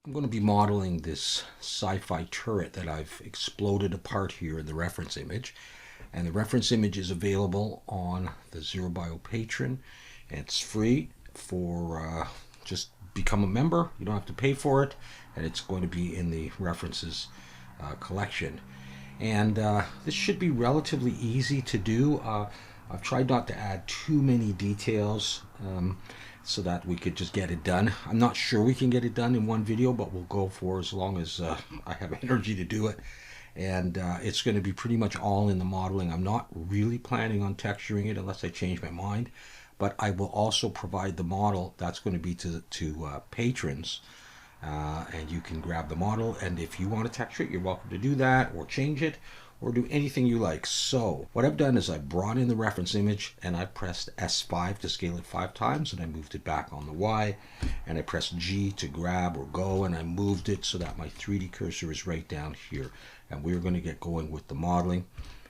I'm going to be modeling this SCIFI turret that I've exploded apart here in the reference image. And the reference image is available on the Zerobio Patreon. And it's free for just become a member. You don't have to pay for it. And it's going to be in the references collection. And this should be relatively easy to do. I've tried not to add too many details so that we could just get it done. I'm not sure we can get it done in one video, but we'll go for as long as I have energy to do it. And it's going to be pretty much all in the modeling. I'm not really planning on texturing it unless I change my mind. But I will also provide the model that's going to be to patrons. And you can grab the model, and if you want to texture it, you're welcome to do that, or change it, or do anything you like. So what I've done is I brought in the reference image, and I pressed S5 to scale it 5 times, and I moved it back on the Y, and I pressed G to grab or go, and I moved it so that my 3D cursor is right down here. And we're going to get going with the modeling,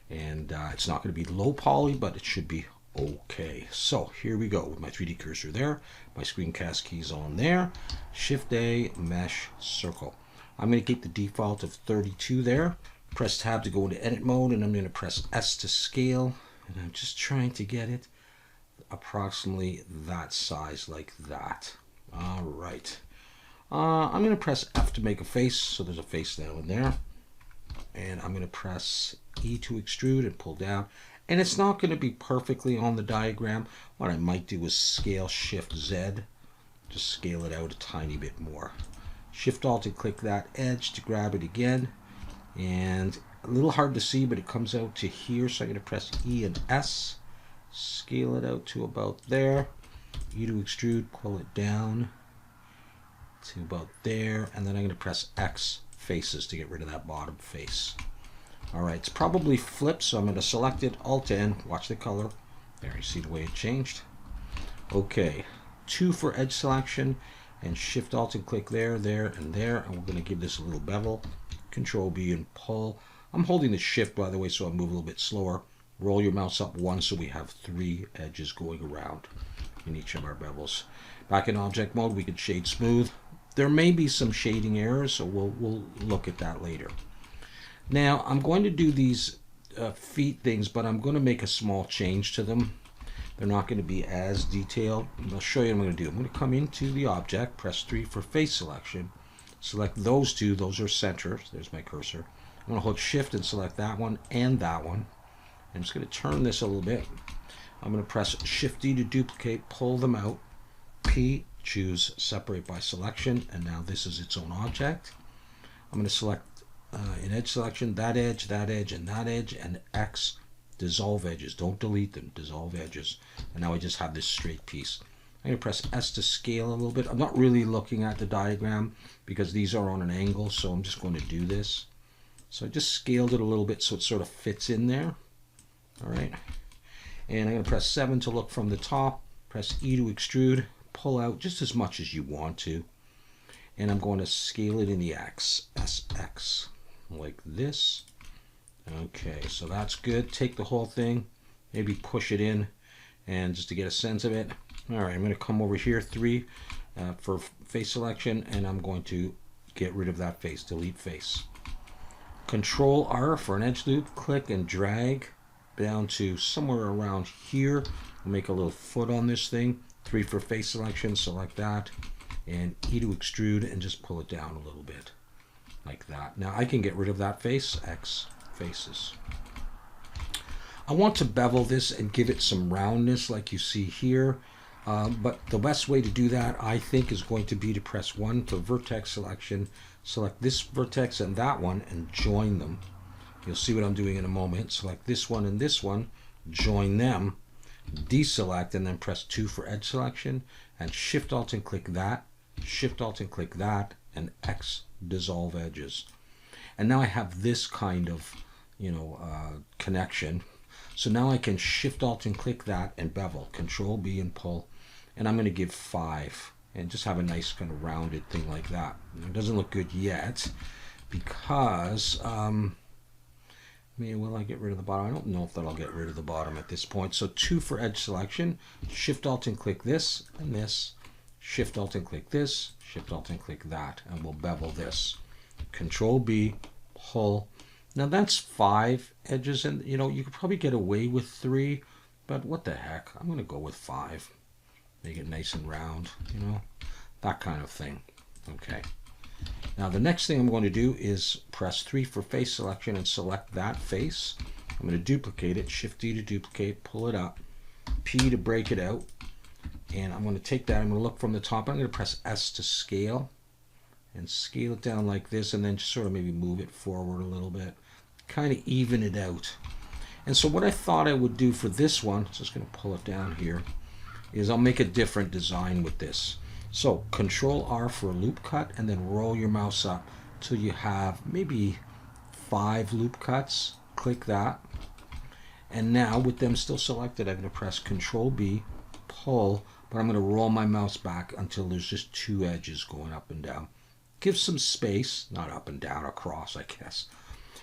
and it's not going to be low poly, but it should be okay. So here we go with my 3D cursor there, my screencast keys on there, Shift A, mesh, circle. I'm going to keep the default of 32 there, press tab to go into edit mode, and I'm going to press S to scale, and I'm just trying to get it approximately that size, like that. All right. I'm going to press F to make a face, so there's a face now in there, and I'm going to press E to extrude and pull down. And it's not going to be perfectly on the diagram. What I might do is scale Shift Z, just scale it out a tiny bit more. Shift Alt to click that edge to grab it again. And a little hard to see, but it comes out to here. So I'm going to press E and S, scale it out to about there. E to extrude, pull it down to about there. And then I'm going to press X faces to get rid of that bottom face. Alright, it's probably flipped, so I'm going to select it, Alt-N, watch the color. There, you see the way it changed. Okay, 2 for edge selection, and Shift-Alt and click there, there, and there. And we're going to give this a little bevel. Control-B and pull. I'm holding the Shift, by the way, so I move a little bit slower. Roll your mouse up 1 so we have 3 edges going around in each of our bevels. Back in object mode, we can shade smooth. There may be some shading errors, so we'll look at that later. Now, I'm going to do these feet things, but I'm going to make a small change to them. They're not going to be as detailed. I'll show you what I'm going to do. I'm going to come into the object, press 3 for face selection. Select those 2. Those are centers. There's my cursor. I'm going to hold Shift and select that one and that one. I'm just going to turn this a little bit. I'm going to press Shift-D to duplicate, pull them out. P, choose Separate by Selection, and now this is its own object. I'm going to select in edge selection, that edge, and that edge, and X, dissolve edges. Don't delete them, dissolve edges. And now I just have this straight piece. I'm going to press S to scale a little bit. I'm not really looking at the diagram because these are on an angle, so I'm just going to do this. So I just scaled it a little bit so it sort of fits in there. All right. And I'm going to press 7 to look from the top, press E to extrude, pull out just as much as you want to. And I'm going to scale it in the X, SX. Like this. Okay, so that's good. Take the whole thing, maybe push it in, and just to get a sense of it. All right, I'm going to come over here, 3 for face selection, and I'm going to get rid of that face, delete face. Control R for an edge loop, click and drag down to somewhere around here. We'll make a little foot on this thing. 3 for face selection, select that, and E to extrude, and just pull it down a little bit. Like that. Now I can get rid of that face, X faces. I want to bevel this and give it some roundness like you see here. But the best way to do that, I think, is going to be to press 1 for vertex selection, select this vertex and that one, and join them. You'll see what I'm doing in a moment. Select this one and this one, join them, deselect, and then press 2 for edge selection, and Shift-Alt and click that, Shift-Alt and click that, and X, dissolve edges. And now I have this kind of, connection. So now I can Shift-Alt and click that and bevel, Control-B and pull, and I'm going to give 5 and just have a nice kind of rounded thing like that. It doesn't look good yet because will I get rid of the bottom? I don't know if that'll get rid of the bottom at this point. So 2 for edge selection, Shift-Alt and click this and this, Shift Alt and click this, Shift Alt and click that, and we'll bevel this. Control B, pull. Now that's 5 edges, and you know, you could probably get away with 3, but what the heck, I'm going to go with 5. Make it nice and round, you know, that kind of thing. Okay. Now the next thing I'm going to do is press 3 for face selection and select that face. I'm going to duplicate it, Shift D to duplicate, pull it up, P to break it out, and I'm going to take that, I'm going to look from the top, I'm going to press S to scale, and scale it down like this, and then just sort of maybe move it forward a little bit, kind of even it out. And so what I thought I would do for this one, just going to pull it down here, is I'll make a different design with this. So Control R for a loop cut, and then roll your mouse up till you have maybe 5 loop cuts. Click that. And now with them still selected, I'm going to press Control B, pull, but I'm going to roll my mouse back until there's just 2 edges going up and down. Give some space, not up and down, across, I guess,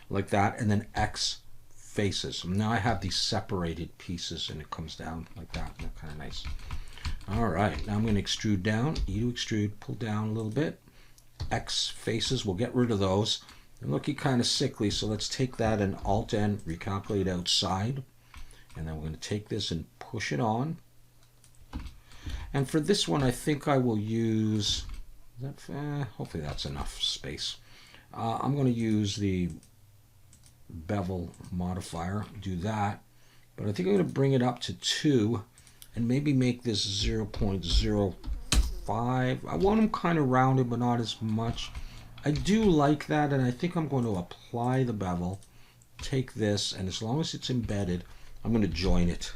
like that, and then X faces. Now I have these separated pieces, and it comes down like that. They're kind of nice. All right, now I'm going to extrude down, E to extrude, pull down a little bit. X faces, we'll get rid of those. They're looking kind of sickly, so let's take that and Alt N, recalculate outside, and then we're going to take this and push it on. And for this one, I think I will use, hopefully that's enough space. I'm going to use the bevel modifier, do that, but I think I'm going to bring it up to 2 and maybe make this 0.05. I want them kind of rounded, but not as much. I do like that, and I think I'm going to apply the bevel, take this, and as long as it's embedded, I'm going to join it,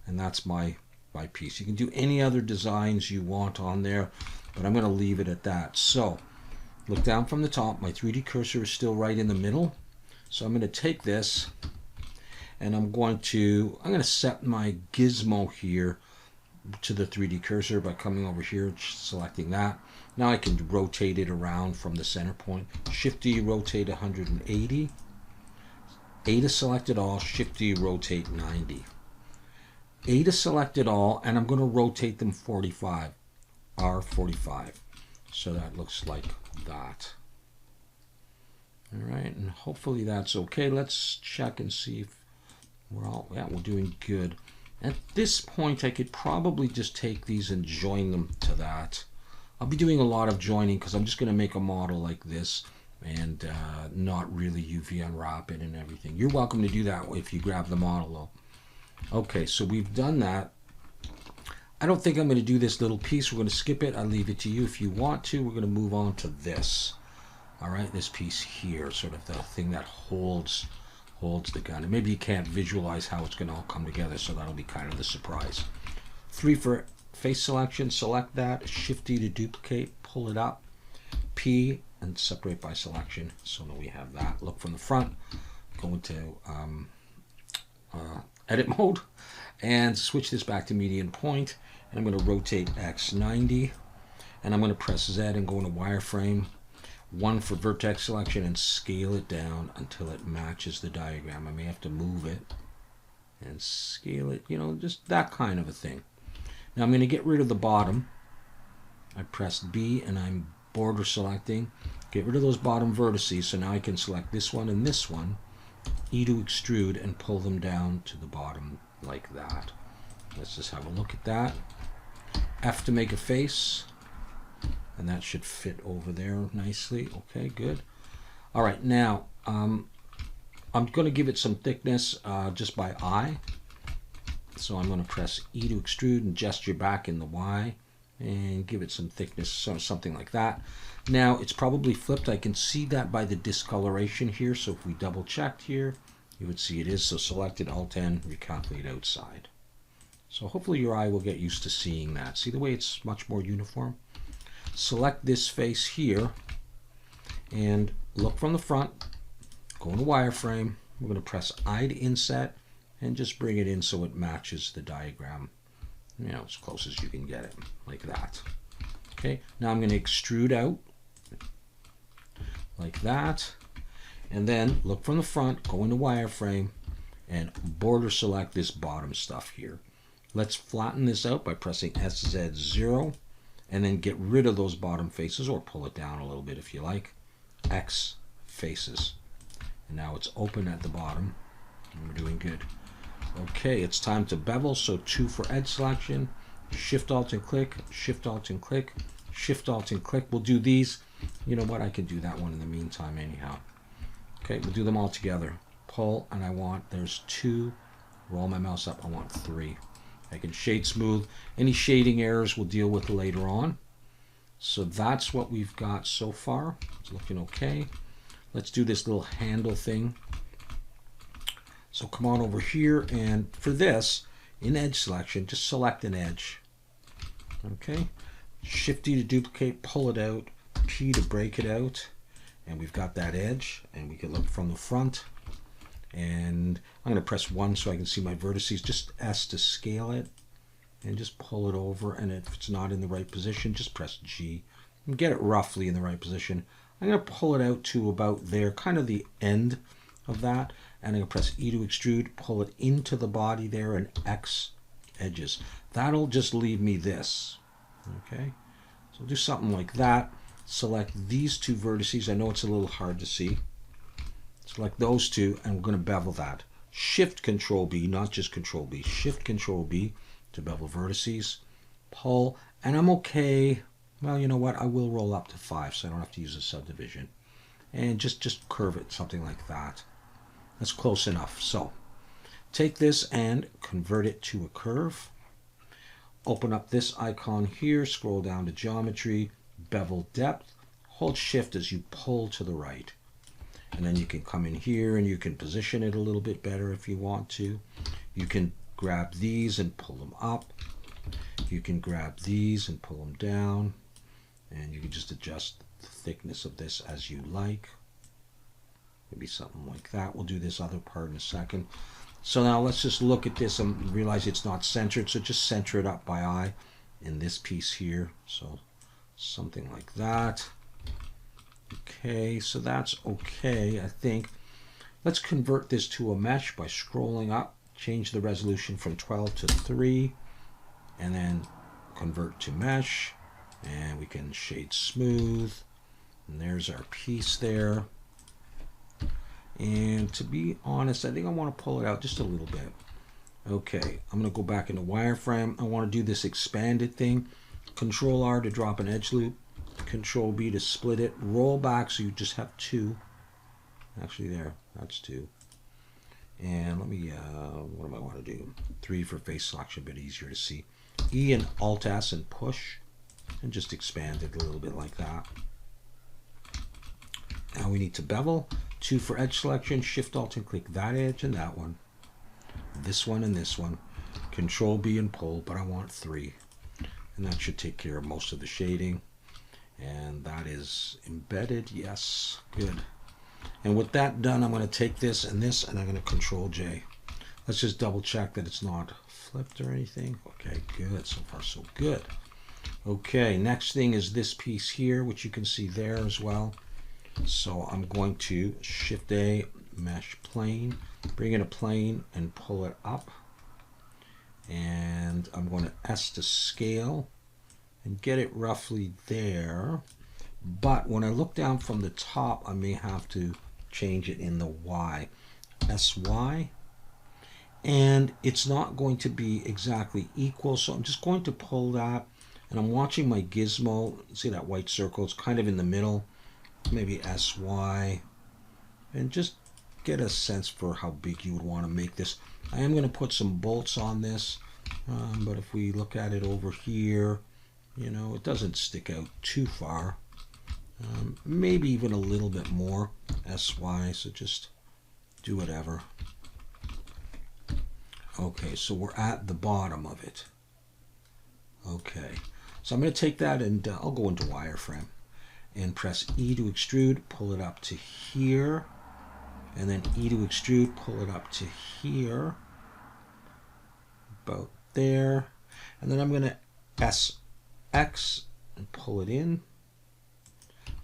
and that's my piece. You can do any other designs you want on there, but I'm going to leave it at that. So look down from the top, my 3D cursor is still right in the middle, so I'm going to take this and I'm going to set my gizmo here to the 3D cursor by coming over here, selecting that. Now I can rotate it around from the center point. Shift D, rotate 180. A to select it all, Shift D, rotate 90. A to select it all, and I'm going to rotate them 45. R45. So that looks like that. All right, and hopefully that's okay. Let's check and see if we're doing good. At this point, I could probably just take these and join them to that. I'll be doing a lot of joining because I'm just going to make a model like this and not really UV unwrap it and everything. You're welcome to do that if you grab the model though. Okay, so we've done that. I don't think I'm going to do this little piece. We're going to skip it. I'll leave it to you if you want to. We're going to move on to this. All right, this piece here, sort of the thing that holds the gun. And maybe you can't visualize how it's going to all come together, so that'll be kind of the surprise. 3 for face selection, select that, Shift D to duplicate, pull it up, P, and separate by selection. So now we have that. Look from the front, go into edit mode, and switch this back to median point. And I'm going to rotate X 90, and I'm going to press Z and go into wireframe. 1 for vertex selection and scale it down until it matches the diagram. I may have to move it and scale it, you know, just that kind of a thing. Now I'm going to get rid of the bottom. I pressed B and I'm border selecting. Get rid of those bottom vertices, so now I can select this one and this one. E to extrude and pull them down to the bottom like that. Let's just have a look at that. F to make a face. And that should fit over there nicely. Okay, good. All right, now I'm going to give it some thickness just by eye. So I'm going to press E to extrude and gesture back in the Y and give it some thickness, something like that. Now it's probably flipped. I can see that by the discoloration here. So if we double checked here, you would see it is. So selected Alt N, recalculate outside. So hopefully your eye will get used to seeing that. See the way it's much more uniform? Select this face here and look from the front, go into wireframe. We're going to press I to inset and just bring it in so it matches the diagram, you know, as close as you can get it, like that. Okay, now I'm going to extrude out like that, and then look from the front, go into wireframe, and border select this bottom stuff here. Let's flatten this out by pressing SZ0. and then get rid of those bottom faces, or pull it down a little bit if you like. X faces. And now it's open at the bottom, and we're doing good. Okay, it's time to bevel, so 2 for edge selection, Shift Alt and click, Shift Alt and click, Shift Alt and click. We'll do these. You know what, I can do that one in the meantime anyhow. Okay, we'll do them all together. Pull, and I want, there's 2. Roll my mouse up, I want 3. I can shade smooth. Any shading errors we'll deal with later on. So that's what we've got so far. It's looking okay. Let's do this little handle thing. So come on over here, and for this, in edge selection, just select an edge. Okay, Shift D to duplicate, pull it out, P to break it out, and we've got that edge, and we can look from the front. And I'm going to press 1 so I can see my vertices, just S to scale it, and just pull it over, and if it's not in the right position, just press G and get it roughly in the right position. I'm going to pull it out to about there, kind of the end of that, and I'm going to press E to extrude, pull it into the body there, and X edges. That'll just leave me this. Okay, so do something like that. Select these 2 vertices. I know it's a little hard to see. Select those 2, and we're going to bevel that. Shift Control B, not just Control B. Shift Control B to bevel vertices. Pull, and I'm okay. Well, you know what? I will roll up to 5, so I don't have to use a subdivision. And just curve it, something like that. That's close enough. So take this and convert it to a curve. Open up this icon here, scroll down to Geometry, Bevel Depth. Hold Shift as you pull to the right. And then you can come in here and you can position it a little bit better if you want to. You can grab these and pull them up. You can grab these and pull them down. And you can just adjust the thickness of this as you like. Maybe something like that. We'll do this other part in a second. So now let's just look at this and realize it's not centered. So just center it up by eye in this piece here. So something like that. Okay, so that's okay, I think. Let's convert this to a mesh by scrolling up, change the resolution from 12 to 3, and then convert to mesh, and we can shade smooth, and there's our piece there. And to be honest, I think I want to pull it out just a little bit. Okay, I'm going to go back into wireframe. I want to do this expanded thing. Control R to drop an edge loop. Control B to split it. Roll back so you just have 2. Actually there, that's 2. And let me, what do I want to do? 3 for face selection, a bit easier to see. E and Alt S and push. And just expand it a little bit like that. Now we need to bevel. 2 for edge selection. Shift Alt and click that edge and that one. This one and this one. Control B and pull, but I want 3. And that should take care of most of the shading. And that is embedded. Yes, good. And with that done, I'm going to take this, and I'm going to Control J. Let's just double check that it's not flipped or anything. Okay, good. So far, so good. Okay, next thing is this piece here, which you can see there as well. So I'm going to Shift A, Mesh Plane, bring in a plane and pull it up. And I'm going to S to scale and get it roughly there. But when I look down from the top, I may have to change it in the Y. SY. And it's not going to be exactly equal, so I'm just going to pull that. And I'm watching my gizmo. See that white circle? It's kind of in the middle. Maybe SY. And just get a sense for how big you would want to make this. I am going to put some bolts on this. But if we look at it over here, you know, it doesn't stick out too far. Maybe even a little bit more. SY, so just do whatever. Okay, so we're at the bottom of it. Okay, so I'm going to take that and I'll go into wireframe and press E to extrude, pull it up to here, and then E to extrude, pull it up to here, about there, and then I'm going to SX and pull it in.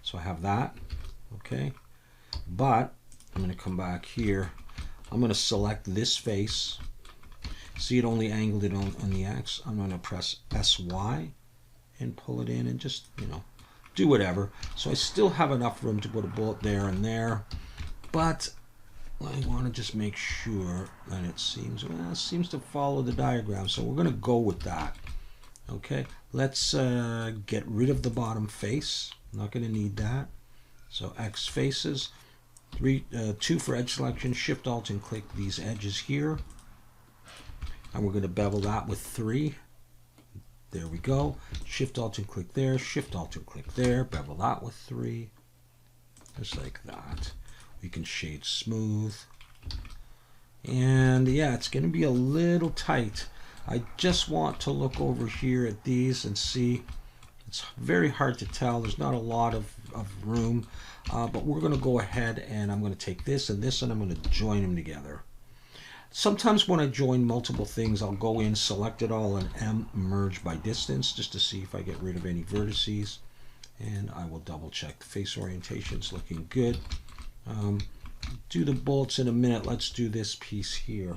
So I have that, okay, but I'm going to come back here. I'm going to select this face. See, it only angled it on the X. I'm going to press SY and pull it in and just, do whatever. So I still have enough room to put a bullet there and there, but I want to just make sure that it seems to follow the diagram. So we're going to go with that. Okay, let's get rid of the bottom face. I'm not going to need that. So X faces, 2 for edge selection, Shift Alt and click these edges here. And we're going to bevel that with 3. There we go. Shift Alt and click there, Shift Alt and click there, bevel that with 3. Just like that. We can shade smooth. And yeah, it's going to be a little tight. I just want to look over here at these and see. It's very hard to tell. There's not a lot of room. But we're going to go ahead and I'm going to take this and this and I'm going to join them together. Sometimes when I join multiple things, I'll go in, select it all, and M merge by distance just to see if I get rid of any vertices. And I will double check the face orientation is looking good. Do the bullets in a minute. Let's do this piece here.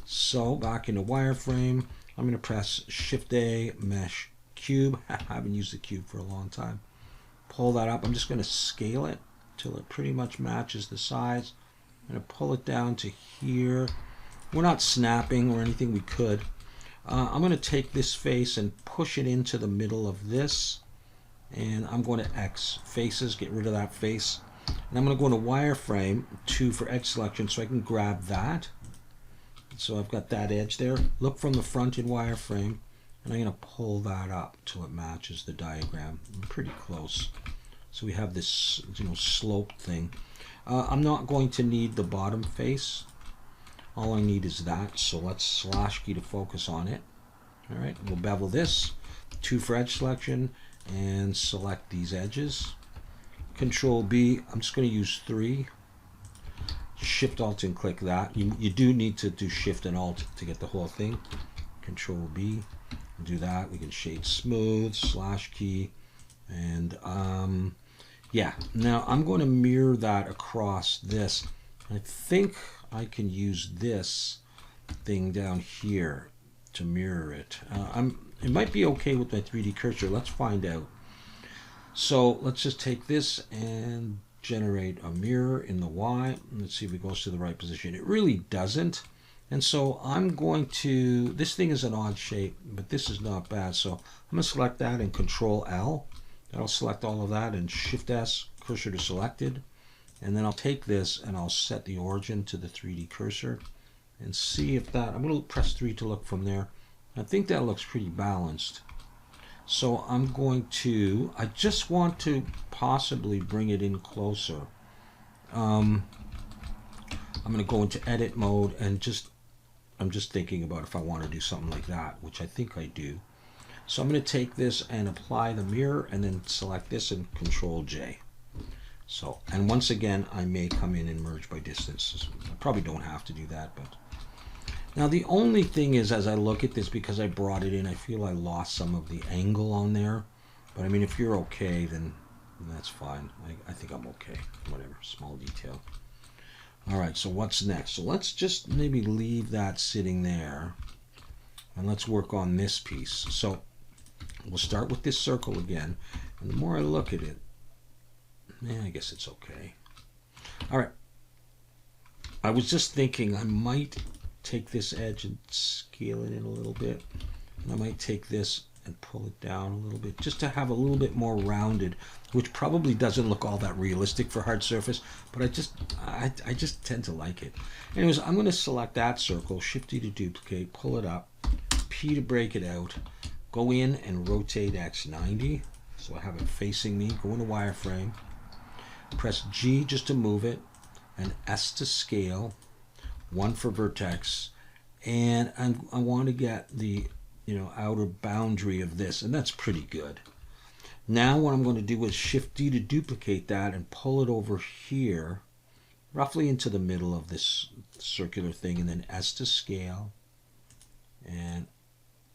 So back into wireframe, I'm going to press Shift A, Mesh, Cube. I haven't used the cube for a long time. Pull that up. I'm just going to scale it till it pretty much matches the size. I'm going to pull it down to here. We're not snapping or anything. We could. I'm going to take this face and push it into the middle of this. And I'm going to X faces, get rid of that face. And I'm going to go into wireframe 2 for edge selection so I can grab that. So I've got that edge there. Look from the front in wireframe. And I'm going to pull that up till it matches the diagram. I'm pretty close. So we have this, sloped thing. I'm not going to need the bottom face. All I need is that. So let's slash key to focus on it. All right, we'll bevel this. 2 for edge selection and select these edges. Control B. I'm just going to use 3. Shift Alt and click that. You do need to do Shift and Alt to get the whole thing. Control B. Do that. We can shade smooth, slash key, and yeah. Now I'm going to mirror that across this. I think I can use this thing down here to mirror it. It might be okay with my 3D cursor. Let's find out. So let's just take this and generate a mirror in the Y. Let's see if it goes to the right position. It really doesn't. And so I'm going to, this thing is an odd shape, but this is not bad. So I'm going to select that and Control L. That'll select all of that and Shift S, cursor to selected. And then I'll take this and I'll set the origin to the 3D cursor and see if that, I'm going to press 3 to look from there. I think that looks pretty balanced. So I'm going to, I just want to possibly bring it in closer. I'm going to go into edit mode and I'm just thinking about if I want to do something like that, which I think I do. So I'm going to take this and apply the mirror and then select this and Control J. So, and once again, I may come in and merge by distance. I probably don't have to do that, but now the only thing is, as I look at this, because I brought it in, I feel I lost some of the angle on there. But I mean, if you're okay, then that's fine. I think I'm okay. Whatever, small detail. All right, so what's next? So let's just maybe leave that sitting there, and let's work on this piece. So we'll start with this circle again, and the more I look at it, I guess it's okay. All right. I was just thinking I might take this edge and scale it in a little bit, and I might take this and pull it down a little bit just to have a little bit more rounded, which probably doesn't look all that realistic for hard surface, but I just tend to like it. Anyways, I'm going to select that circle, Shift D to duplicate, pull it up, P to break it out, go in and rotate X 90 so I have it facing me, go into wireframe, press G just to move it, and S to scale, 1 for vertex, and I want to get the outer boundary of this, and that's pretty good. Now what I'm going to do is Shift D to duplicate that and pull it over here, roughly into the middle of this circular thing, and then S to scale. And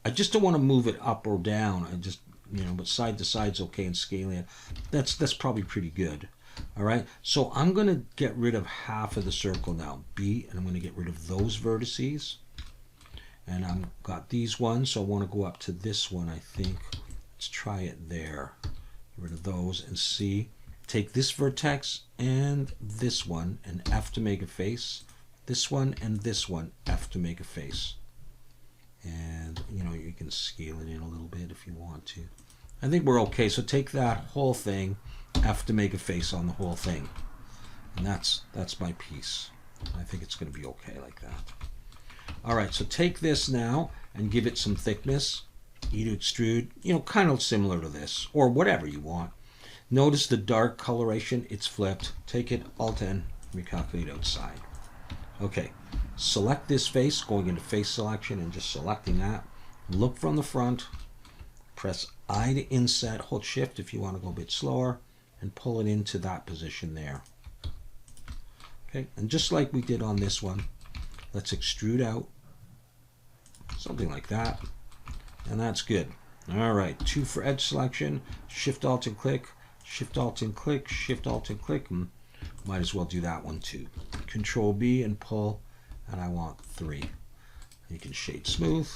I just don't want to move it up or down. I just, but side to side's okay, and scaling it, that's probably pretty good. All right, so I'm going to get rid of half of the circle now, B, and I'm going to get rid of those vertices. And I've got these ones, so I want to go up to this one, I think. Let's try it there. Get rid of those and see. Take this vertex and this one and F to make a face. This one and this one, F to make a face. And you know, you can scale it in a little bit if you want to. I think we're okay. So take that whole thing, F to make a face on the whole thing. And that's my piece. I think it's going to be okay like that. All right, so take this now and give it some thickness. E to extrude, you know, kind of similar to this, or whatever you want. Notice the dark coloration, it's flipped. Take it, Alt-N, recalculate outside. Okay, select this face, going into face selection and just selecting that. Look from the front, press I to inset, hold Shift if you want to go a bit slower, and pull it into that position there. Okay, and just like we did on this one, let's extrude out, something like that, and that's good. All right, 2 for edge selection, Shift Alt and click, Shift Alt and click, Shift Alt and click, and might as well do that one too. Control B and pull, and I want 3. You can shade smooth,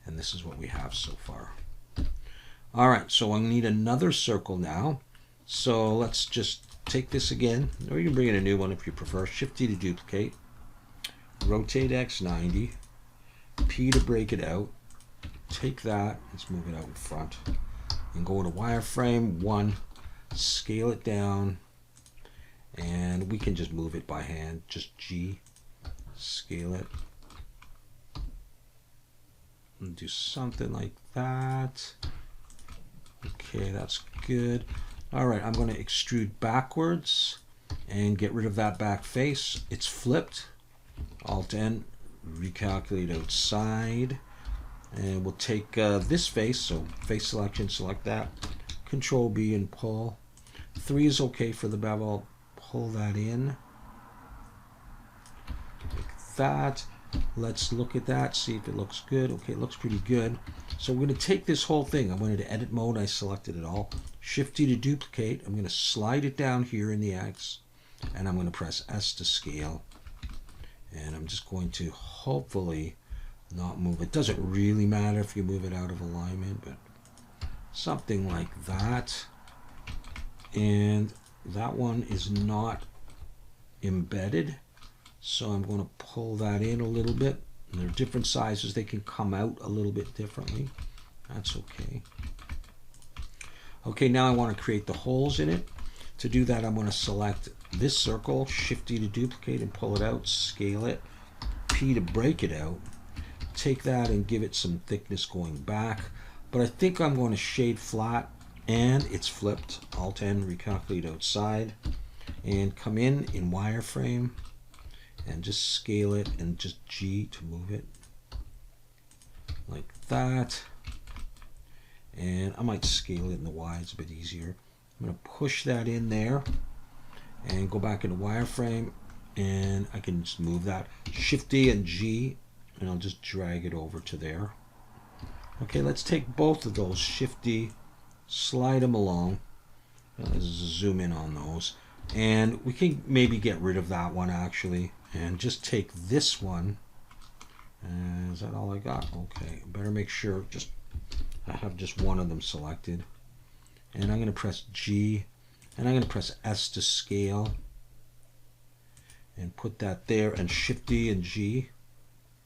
and this is what we have so far. All right, so I need another circle now. So let's just take this again, or you can bring in a new one if you prefer. Shift D to duplicate, rotate X 90, P to break it out. Take that, let's move it out in front, and go to wireframe 1, scale it down, and we can just move it by hand, just G, scale it, and do something like that. Okay, that's good. All right, I'm going to extrude backwards and get rid of that back face. It's flipped. Alt-N, recalculate outside. And we'll take this face, so face selection, select that. Control B and pull. 3 is okay for the bevel. Pull that in. Like that. Let's look at that, see if it looks good. Okay, it looks pretty good. So we're going to take this whole thing. I went into edit mode. I selected it all. Shift D to duplicate. I'm going to slide it down here in the X. And I'm going to press S to scale. And I'm just going to hopefully not move it. Doesn't really matter if you move it out of alignment, but something like that. And that one is not embedded, so I'm going to pull that in a little bit. And they're different sizes, they can come out a little bit differently. That's okay. Okay, now I want to create the holes in it. To do that, I'm going to select this circle, Shift D to duplicate and pull it out, scale it, P to break it out. Take that and give it some thickness going back, but I think I'm going to shade flat, and it's flipped. Alt-N, recalculate outside, and come in wireframe and just scale it and just G to move it like that. And I might scale it in the Y, it's a bit easier. I'm going to push that in there and go back into wireframe, and I can just move that. Shift D and G, and I'll just drag it over to there. Okay, let's take both of those, Shift D, slide them along. Let's zoom in on those. And we can maybe get rid of that one actually, and just take this one. And is that all I got? Okay, better make sure I have just one of them selected. And I'm going to press G, and I'm going to press S to scale. And put that there, and Shift D and G.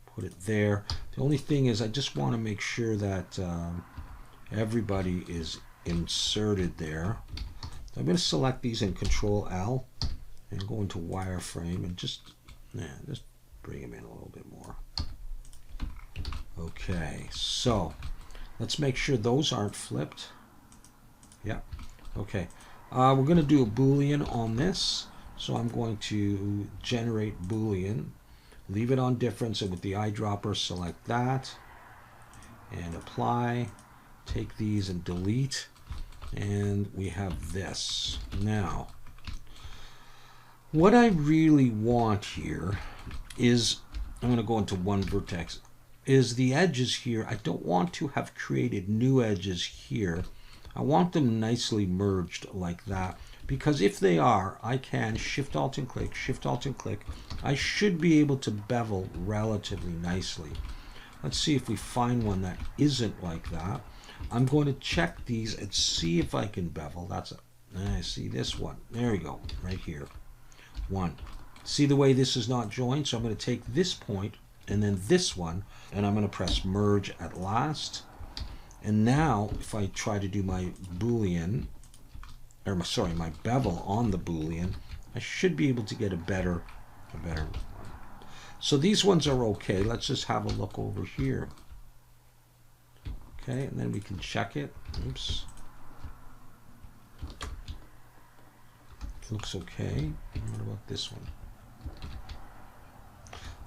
Put it there. The only thing is I just want to make sure that everybody is inserted there. So I'm going to select these in Control L and go into wireframe and just bring them in a little bit more. Okay, so let's make sure those aren't flipped. Yeah, okay. We're going to do a boolean on this. So I'm going to generate boolean. Leave it on difference, and with the eyedropper select that and apply. Take these and delete, and we have this. Now what I really want here is, I'm going to go into one vertex, is the edges here. I don't want to have created new edges here. I want them nicely merged like that. Because if they are, I can Shift Alt and click, Shift Alt and click. I should be able to bevel relatively nicely. Let's see if we find one that isn't like that. I'm going to check these and see if I can bevel. I see this one. There we go, right here. One. See the way this is not joined? So I'm going to take this point and then this one, and I'm going to press merge at last. And now, if I try to do my boolean, or sorry, my bevel on the boolean, I should be able to get a better one. So these ones are okay. Let's just have a look over here. Okay, and then we can check it. Oops. Looks okay. What about this one?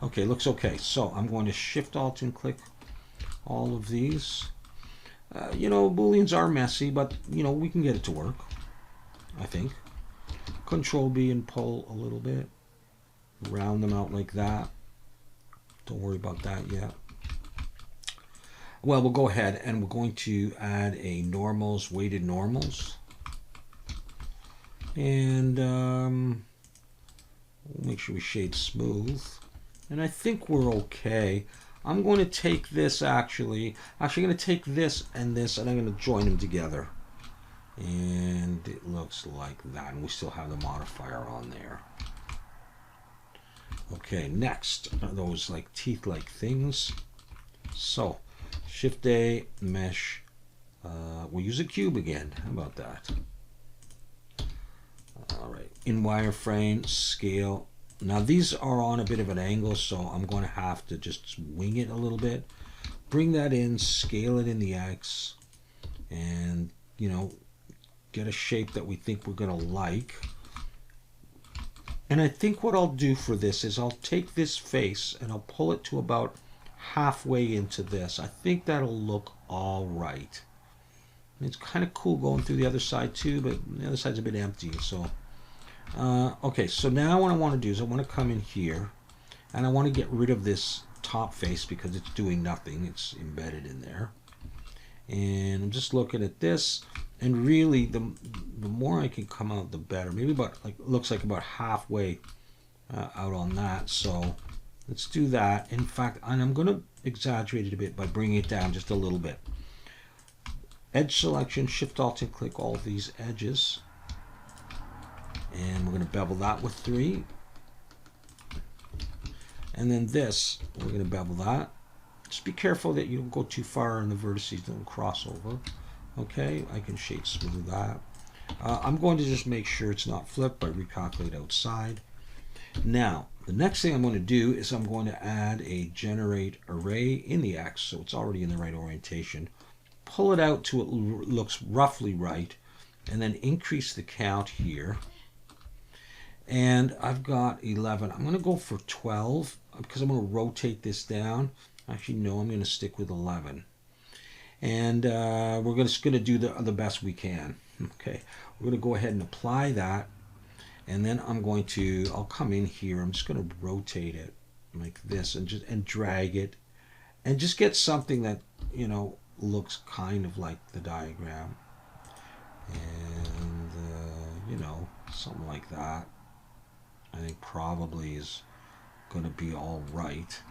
Okay, looks okay. So I'm going to Shift Alt and click all of these. You know, booleans are messy, but you know, we can get it to work, I think. Control B and pull a little bit. Round them out like that. Don't worry about that yet. Well, we'll go ahead and we're going to add a normals, weighted normals. And we'll make sure we shade smooth. And I think we're okay. I'm going to take this actually going to take this, and I'm going to join them together. And it looks like that. And we still have the modifier on there. Okay, next are those like teeth-like things. So, Shift A, mesh. We'll use a cube again. How about that? All right, in wireframe, scale. Now these are on a bit of an angle, so I'm going to have to just wing it a little bit. Bring that in, scale it in the X, and you know, get a shape that we think we're going to like. And I think what I'll do for this is I'll take this face and I'll pull it to about halfway into this. I think that'll look all right. It's kind of cool going through the other side too, but the other side's a bit empty. So, okay, so now what I want to do is I want to come in here and I want to get rid of this top face because it's doing nothing. It's embedded in there. And I'm just looking at this, and really the more I can come out, the better. Maybe about, like, looks like about halfway out on that. So let's do that. In fact, and I'm going to exaggerate it a bit by bringing it down just a little bit. Edge selection, Shift Alt and click all these edges. And we're going to bevel that with 3. And then this, we're going to bevel that. Just be careful that you don't go too far and the vertices don't cross over. Okay, I can shade smooth that. I'm going to just make sure it's not flipped by recalculate outside. Now, the next thing I'm going to do is I'm going to add a generate array in the X, so it's already in the right orientation. Pull it out till it looks roughly right, and then increase the count here. And I've got 11. I'm going to go for 12 because I'm going to rotate this down. Actually, no, I'm going to stick with 11. And we're just going to do the best we can. Okay, we're going to go ahead and apply that. And then I'll come in here. I'm just going to rotate it like this and drag it. And just get something that, you know, looks kind of like the diagram. And, you know, something like that. I think probably is going to be all right.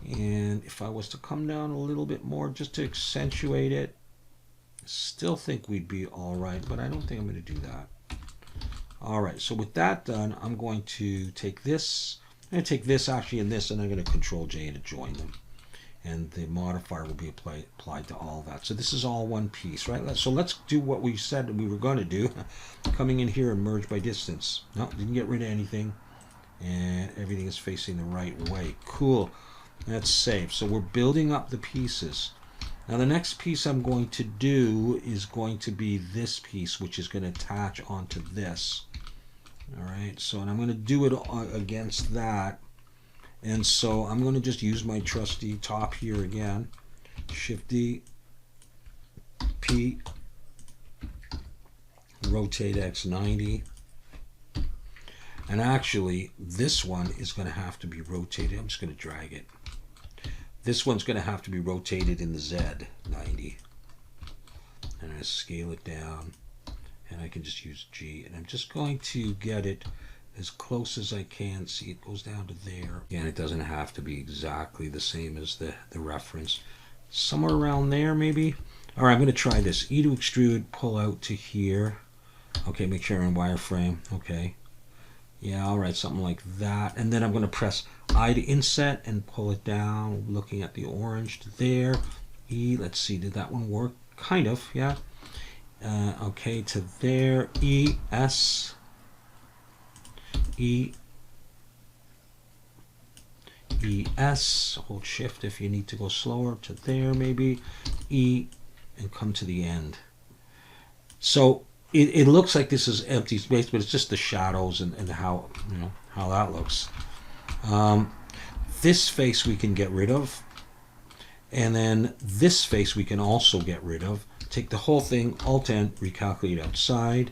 And if I was to come down a little bit more just to accentuate it, still think we'd be all right, but I don't think I'm going to do that. All right, so with that done, I'm going to take this. I'm going to take this actually and this, and I'm going to Control J to join them. And the modifier will be applied to all that. So this is all one piece, right? So let's do what we said we were going to do. Coming in here and merge by distance. No, didn't get rid of anything. And everything is facing the right way. Cool. That's safe. So we're building up the pieces. Now the next piece I'm going to do is going to be this piece, which is going to attach onto this. All right. So and I'm going to do it against that. And so I'm going to just use my trusty top here again. Shift D, P, rotate X 90. And actually, this one is going to have to be rotated. I'm just going to drag it. This one's going to have to be rotated in the Z 90. And I'm going to scale it down. And I can just use G. And I'm just going to get it as close as I can. See, it goes down to there. Again, it doesn't have to be exactly the same as the reference. Somewhere around there, maybe. All right, I'm going to try this. E to extrude, pull out to here. Okay, make sure I'm in wireframe. Okay. Yeah, all right, something like that. And then I'm going to press I to inset and pull it down, looking at the orange to there. E, let's see, did that one work? Kind of, yeah. Okay, to there. E, S, E, E, S. Hold shift if you need to go slower. To there, maybe. E, and come to the end. So it looks like this is empty space, but it's just the shadows and how, you know, how that looks. This face we can get rid of, and then this face we can also get rid of. Take the whole thing, Alt-N, recalculate outside.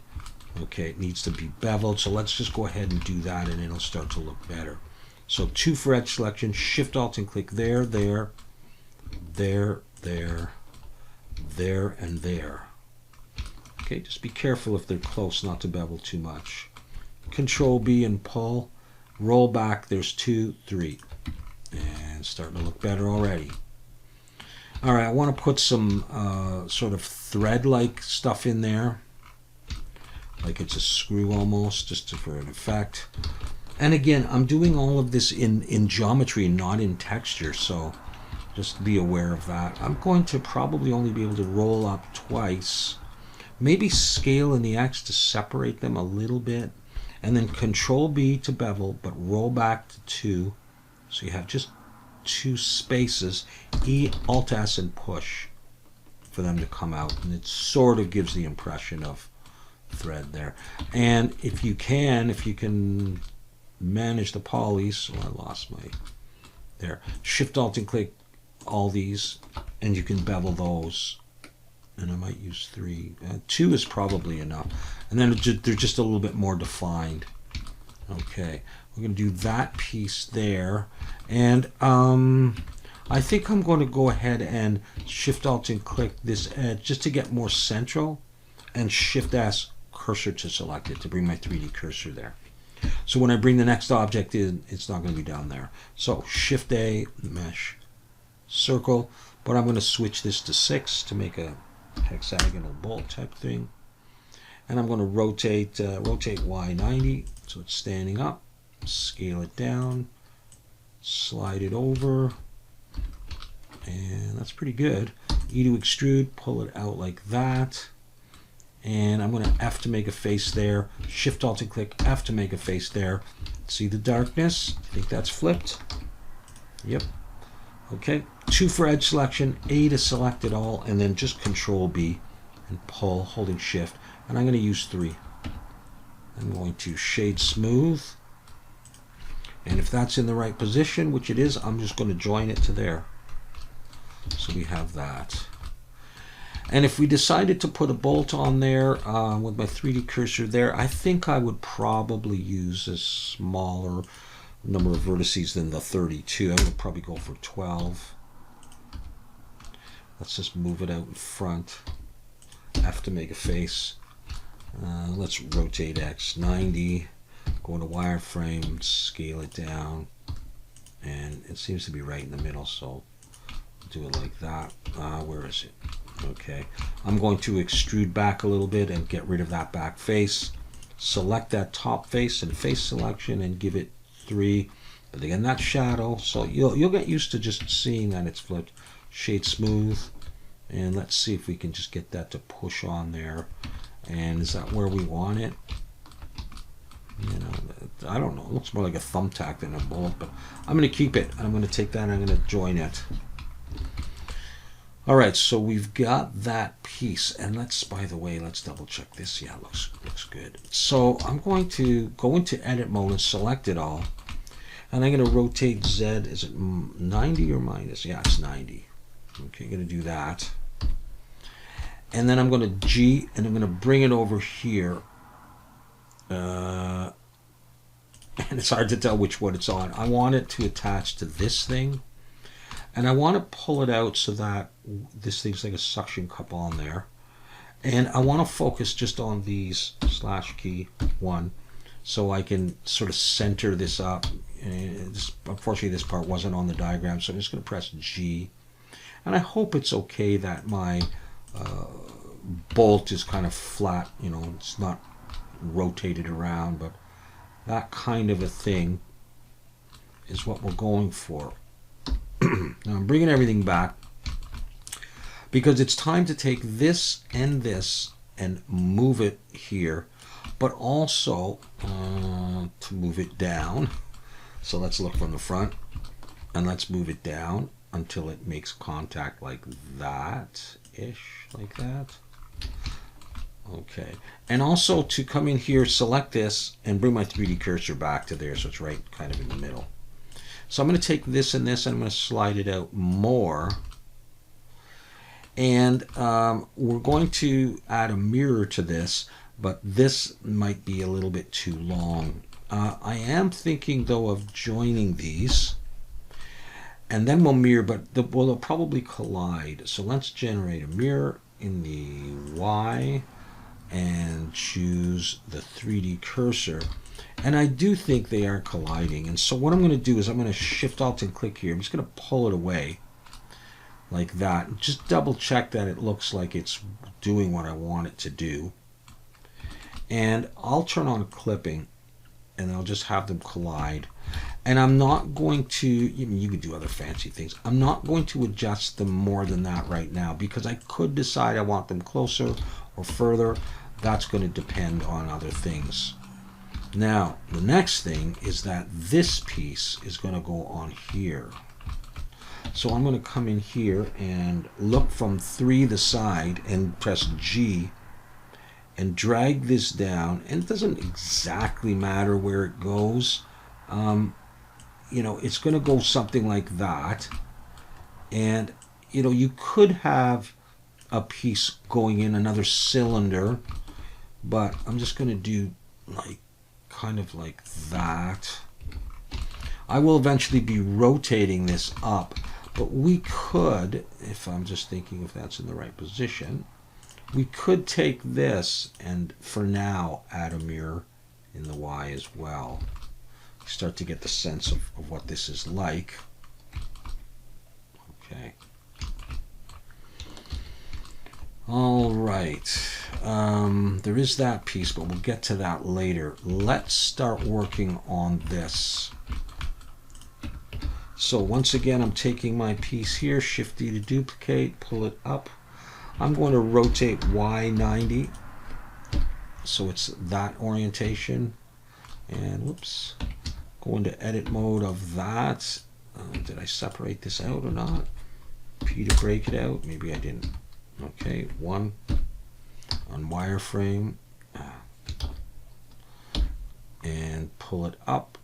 Okay, it needs to be beveled, so let's just go ahead and do that, and it'll start to look better. So 2 for edge selection, Shift Alt and click there, there, there, there, there, and there. Okay, just be careful if they're close not to bevel too much. Control B and pull. Roll back, there's 2, 3. And starting to look better already. All right, I want to put some sort of thread-like stuff in there. Like it's a screw almost, just for an effect. And again, I'm doing all of this in geometry and not in texture, so just be aware of that. I'm going to probably only be able to roll up twice. Maybe scale in the X to separate them a little bit. And then Control B to bevel, but roll back to 2. So you have just 2 spaces. E, Alt S, and push for them to come out. And it sort of gives the impression of thread there. And if you can manage the polys, oh, I lost my, there. Shift Alt and click all these, and you can bevel those. And I might use 3. 2 is probably enough. And then they're just a little bit more defined. Okay, we're going to do that piece there. And I think I'm going to go ahead and Shift Alt and click this edge just to get more central, and Shift S cursor to select it to bring my 3D cursor there. So when I bring the next object in, it's not going to be down there. So Shift A, mesh, circle, but I'm going to switch this to 6 to make a hexagonal bolt type thing. And I'm going to rotate Y 90 so it's standing up, scale it down, slide it over, and that's pretty good. E to extrude, pull it out like that. And I'm going to F to make a face there. Shift Alt and click F to make a face there. See the darkness? I think that's flipped. Yep. Okay. 2 for edge selection, A to select it all, and then just Control B and pull, holding Shift. And I'm going to use 3. I'm going to shade smooth. And if that's in the right position, which it is, I'm just going to join it to there. So we have that. And if we decided to put a bolt on there with my 3D cursor there, I think I would probably use a smaller number of vertices than the 32. I would probably go for 12. Let's just move it out in front. F to make a face. Let's rotate X 90. Go to wireframe, scale it down. And it seems to be right in the middle, so do it like that. Where is it? Okay, I'm going to extrude back a little bit and get rid of that back face. Select that top face and face selection and give it 3. But again, that's shadow, so you'll get used to just seeing that it's flipped. Shade smooth, and let's see if we can just get that to push on there. And is that where we want it? You know, I don't know. It looks more like a thumbtack than a bolt, but I'm going to keep it. I'm going to take that and I'm going to join it. All right, so we've got that piece, and let's, by the way, let's double check this. Yeah, it looks good. So I'm going to go into edit mode and select it all, and I'm going to rotate Z. Is it 90 or minus? Yeah, it's 90. Okay, I'm going to do that, and then I'm going to G, and I'm going to bring it over here. And it's hard to tell which one it's on. I want it to attach to this thing. And I want to pull it out so that this thing's like a suction cup on there. And I want to focus just on these /key 1, so I can sort of center this up. Unfortunately, this part wasn't on the diagram, so I'm just going to press G. And I hope it's okay that my bolt is kind of flat, you know, it's not rotated around, but that kind of a thing is what we're going for. Now I'm bringing everything back because it's time to take this and move it here, but also to move it down. So let's look from the front and let's move it down until it makes contact like that-ish, like that. Okay, and also to come in here, select this and bring my 3D cursor back to there so it's right kind of in the middle. So I'm going to take this and I'm going to slide it out more. And we're going to add a mirror to this, but this might be a little bit too long. I am thinking, though, of joining these. And then we'll mirror, but they'll probably collide. So let's generate a mirror in the Y and choose the 3D cursor. And I do think they are colliding. And so what I'm going to do is I'm going to Shift Alt and click here. I'm just going to pull it away like that. Just double check that it looks like it's doing what I want it to do. And I'll turn on clipping and I'll just have them collide. And I'm not going to, you can do other fancy things. I'm not going to adjust them more than that right now because I could decide I want them closer or further. That's going to depend on other things. Now, the next thing is that this piece is going to go on here. So I'm going to come in here and look from 3 the side and press G and drag this down. And it doesn't exactly matter where it goes. You know, it's going to go something like that. And, you know, you could have a piece going in another cylinder, but I'm just going to do like kind of like that. I will eventually be rotating this up, but we could, if I'm just thinking if that's in the right position, we could take this and for now add a mirror in the Y as well. Start to get the sense of what this is like. Okay. All right. There is that piece, but we'll get to that later. Let's start working on this. So once again, I'm taking my piece here, Shift D to duplicate, pull it up. I'm going to rotate Y 90, so it's that orientation. And whoops, go into edit mode of that. Did I separate this out or not? P to break it out. Maybe I didn't. Okay, 1 on wireframe, and pull it up.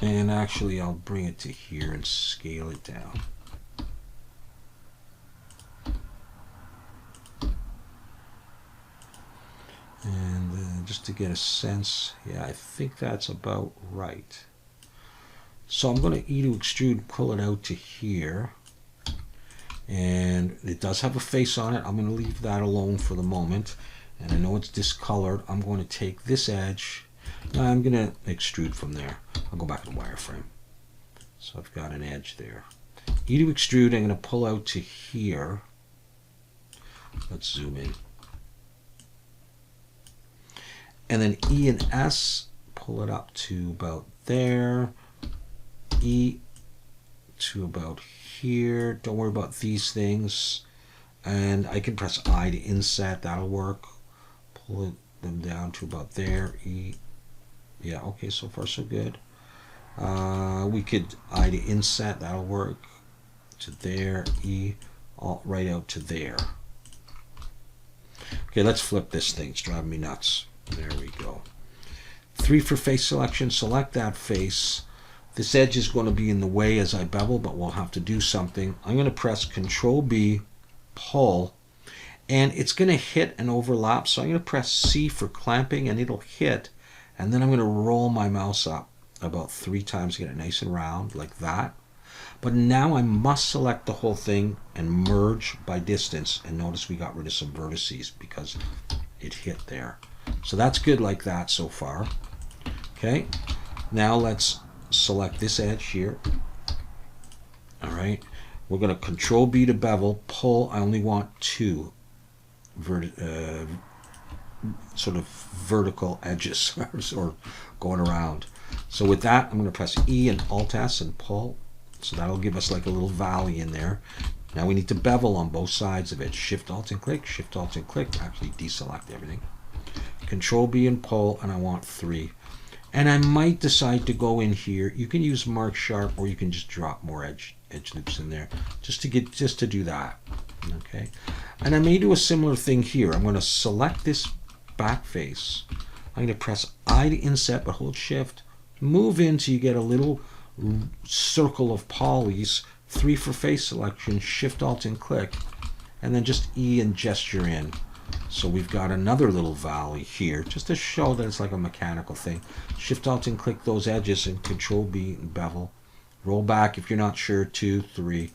And actually, I'll bring it to here and scale it down. And just to get a sense, yeah, I think that's about right. So I'm going to E to extrude, pull it out to here. And it does have a face on it. I'm going to leave that alone for the moment. And I know it's discolored. I'm going to take this edge. I'm going to extrude from there. I'll go back to the wireframe. So I've got an edge there. E to extrude, I'm going to pull out to here. Let's zoom in. And then E and S, pull it up to about there. E to about here. Don't worry about these things. And I can press I to inset, that'll work. Pull them down to about there. E. Yeah, okay, so far so good. We could I to inset, that'll work. To there, E, all right out to there. Okay, let's flip this thing. It's driving me nuts. There we go. 3 for face selection. Select that face. This edge is going to be in the way as I bevel, but we'll have to do something. I'm going to press Control B, pull, and it's going to hit and overlap. So I'm going to press C for clamping, and it'll hit. And then I'm going to roll my mouse up about 3 times to get it nice and round, like that. But now I must select the whole thing and merge by distance. And notice we got rid of some vertices because it hit there. So that's good like that so far. Okay, now let's select this edge here. All right, we're going to Control B to bevel, pull. I only want two sort of vertical edges or going around. So with that, I'm going to press E and Alt S and pull. So that'll give us like a little valley in there. Now we need to bevel on both sides of it. Shift Alt and click, Shift Alt and click. Actually deselect everything. Control B and pull, and I want 3. And I might decide to go in here. You can use Mark Sharp, or you can just drop more edge loops in there, just to do that. Okay. And I may do a similar thing here. I'm going to select this back face. I'm going to press I to inset, but hold Shift. Move in till you get a little circle of polys. 3 for face selection. Shift Alt and click, and then just E and gesture in. So we've got another little valley here, just to show that it's like a mechanical thing. Shift Alt and click those edges and Control B and bevel. Roll back if you're not sure, 2, 3.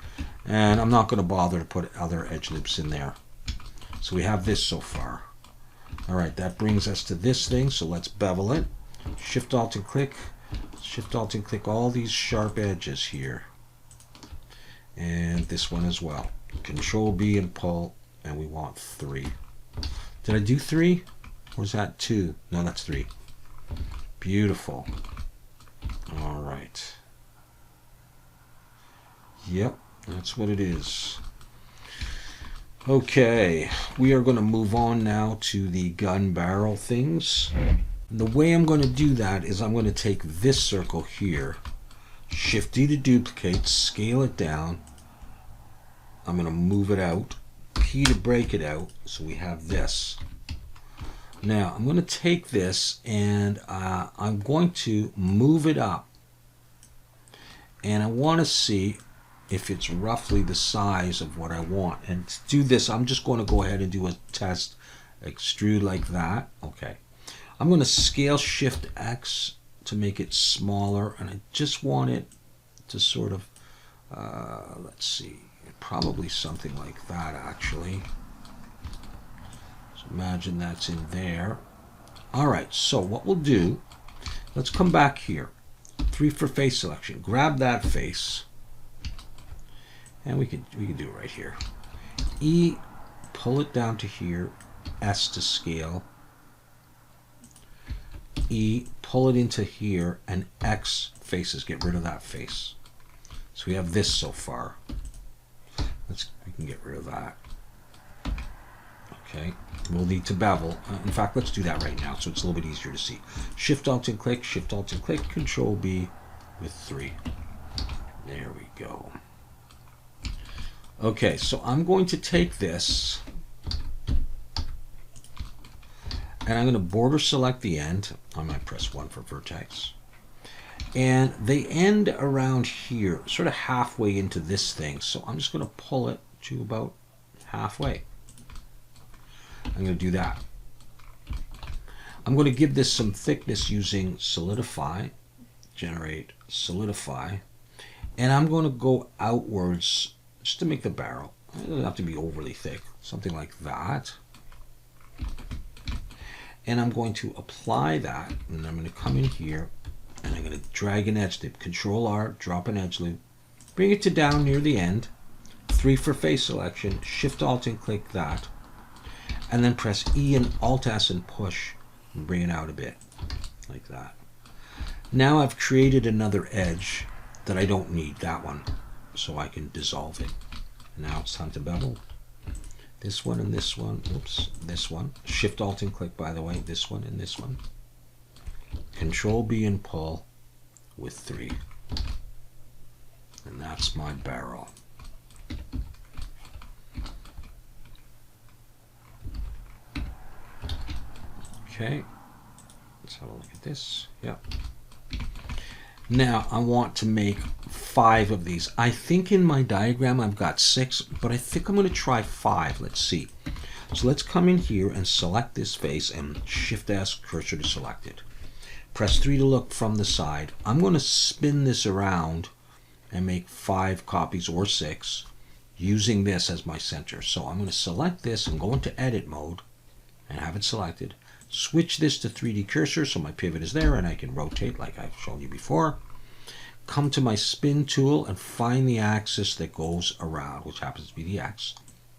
And I'm not going to bother to put other edge loops in there. So we have this so far. All right, that brings us to this thing, so let's bevel it. Shift Alt and click. Shift Alt and click all these sharp edges here. And this one as well. Control B and pull, and we want 3. Did I do 3? Or is that 2? No, that's 3. Beautiful. All right. Yep, that's what it is. Okay, we are going to move on now to the gun barrel things. And the way I'm going to do that is I'm going to take this circle here, Shift D to duplicate, scale it down. I'm going to move it out, P to break it out, so we have this. Now I'm going to take this and I'm going to move it up, and I want to see if it's roughly the size of what I want. And to do this, I'm just going to go ahead and do a test extrude like that. Okay, I'm going to scale Shift X to make it smaller, and I just want it to sort of let's see, probably something like that actually. So imagine that's in there. All right, so what we'll do, let's come back here. 3 for face selection. Grab that face, and we can do it right here. E, pull it down to here. S to scale. E, pull it into here, and X faces. Get rid of that face. So we have this so far. We can get rid of that. Okay, we'll need to bevel. In fact, let's do that right now so it's a little bit easier to see. Shift Alt and click, Shift Alt and click, Control B with 3. There we go. Okay, so I'm going to take this and I'm going to border select the end. I might press 1 for vertex. And they end around here, sort of halfway into this thing. So I'm just going to pull it to about halfway. I'm going to do that. I'm going to give this some thickness using solidify, generate solidify, and I'm going to go outwards just to make the barrel. It doesn't have to be overly thick, something like that. And I'm going to apply that, and I'm going to come in here, and I'm going to drag an edge loop. Control R, drop an edge loop, bring it to down near the end. 3 for face selection, Shift Alt and click that, and then press E and Alt S and push and bring it out a bit like that. Now I've created another edge that I don't need, that one, so I can dissolve it. Now it's time to bevel. This one and this one, oops, this one. Shift Alt and click, by the way, this one and this one. Control B and pull with 3. And that's my barrel. Okay, let's have a look at this. Yep. Now I want to make 5 of these. I think in my diagram I've got 6, but I think I'm going to try 5. Let's see. So let's come in here and select this face and Shift S, cursor to selected. Press 3 to look from the side. I'm going to spin this around and make 5 copies or 6 using this as my center. So I'm going to select this and go into edit mode and have it selected. Switch this to 3D cursor so my pivot is there and I can rotate like I've shown you before. Come to my spin tool and find the axis that goes around, which happens to be the X.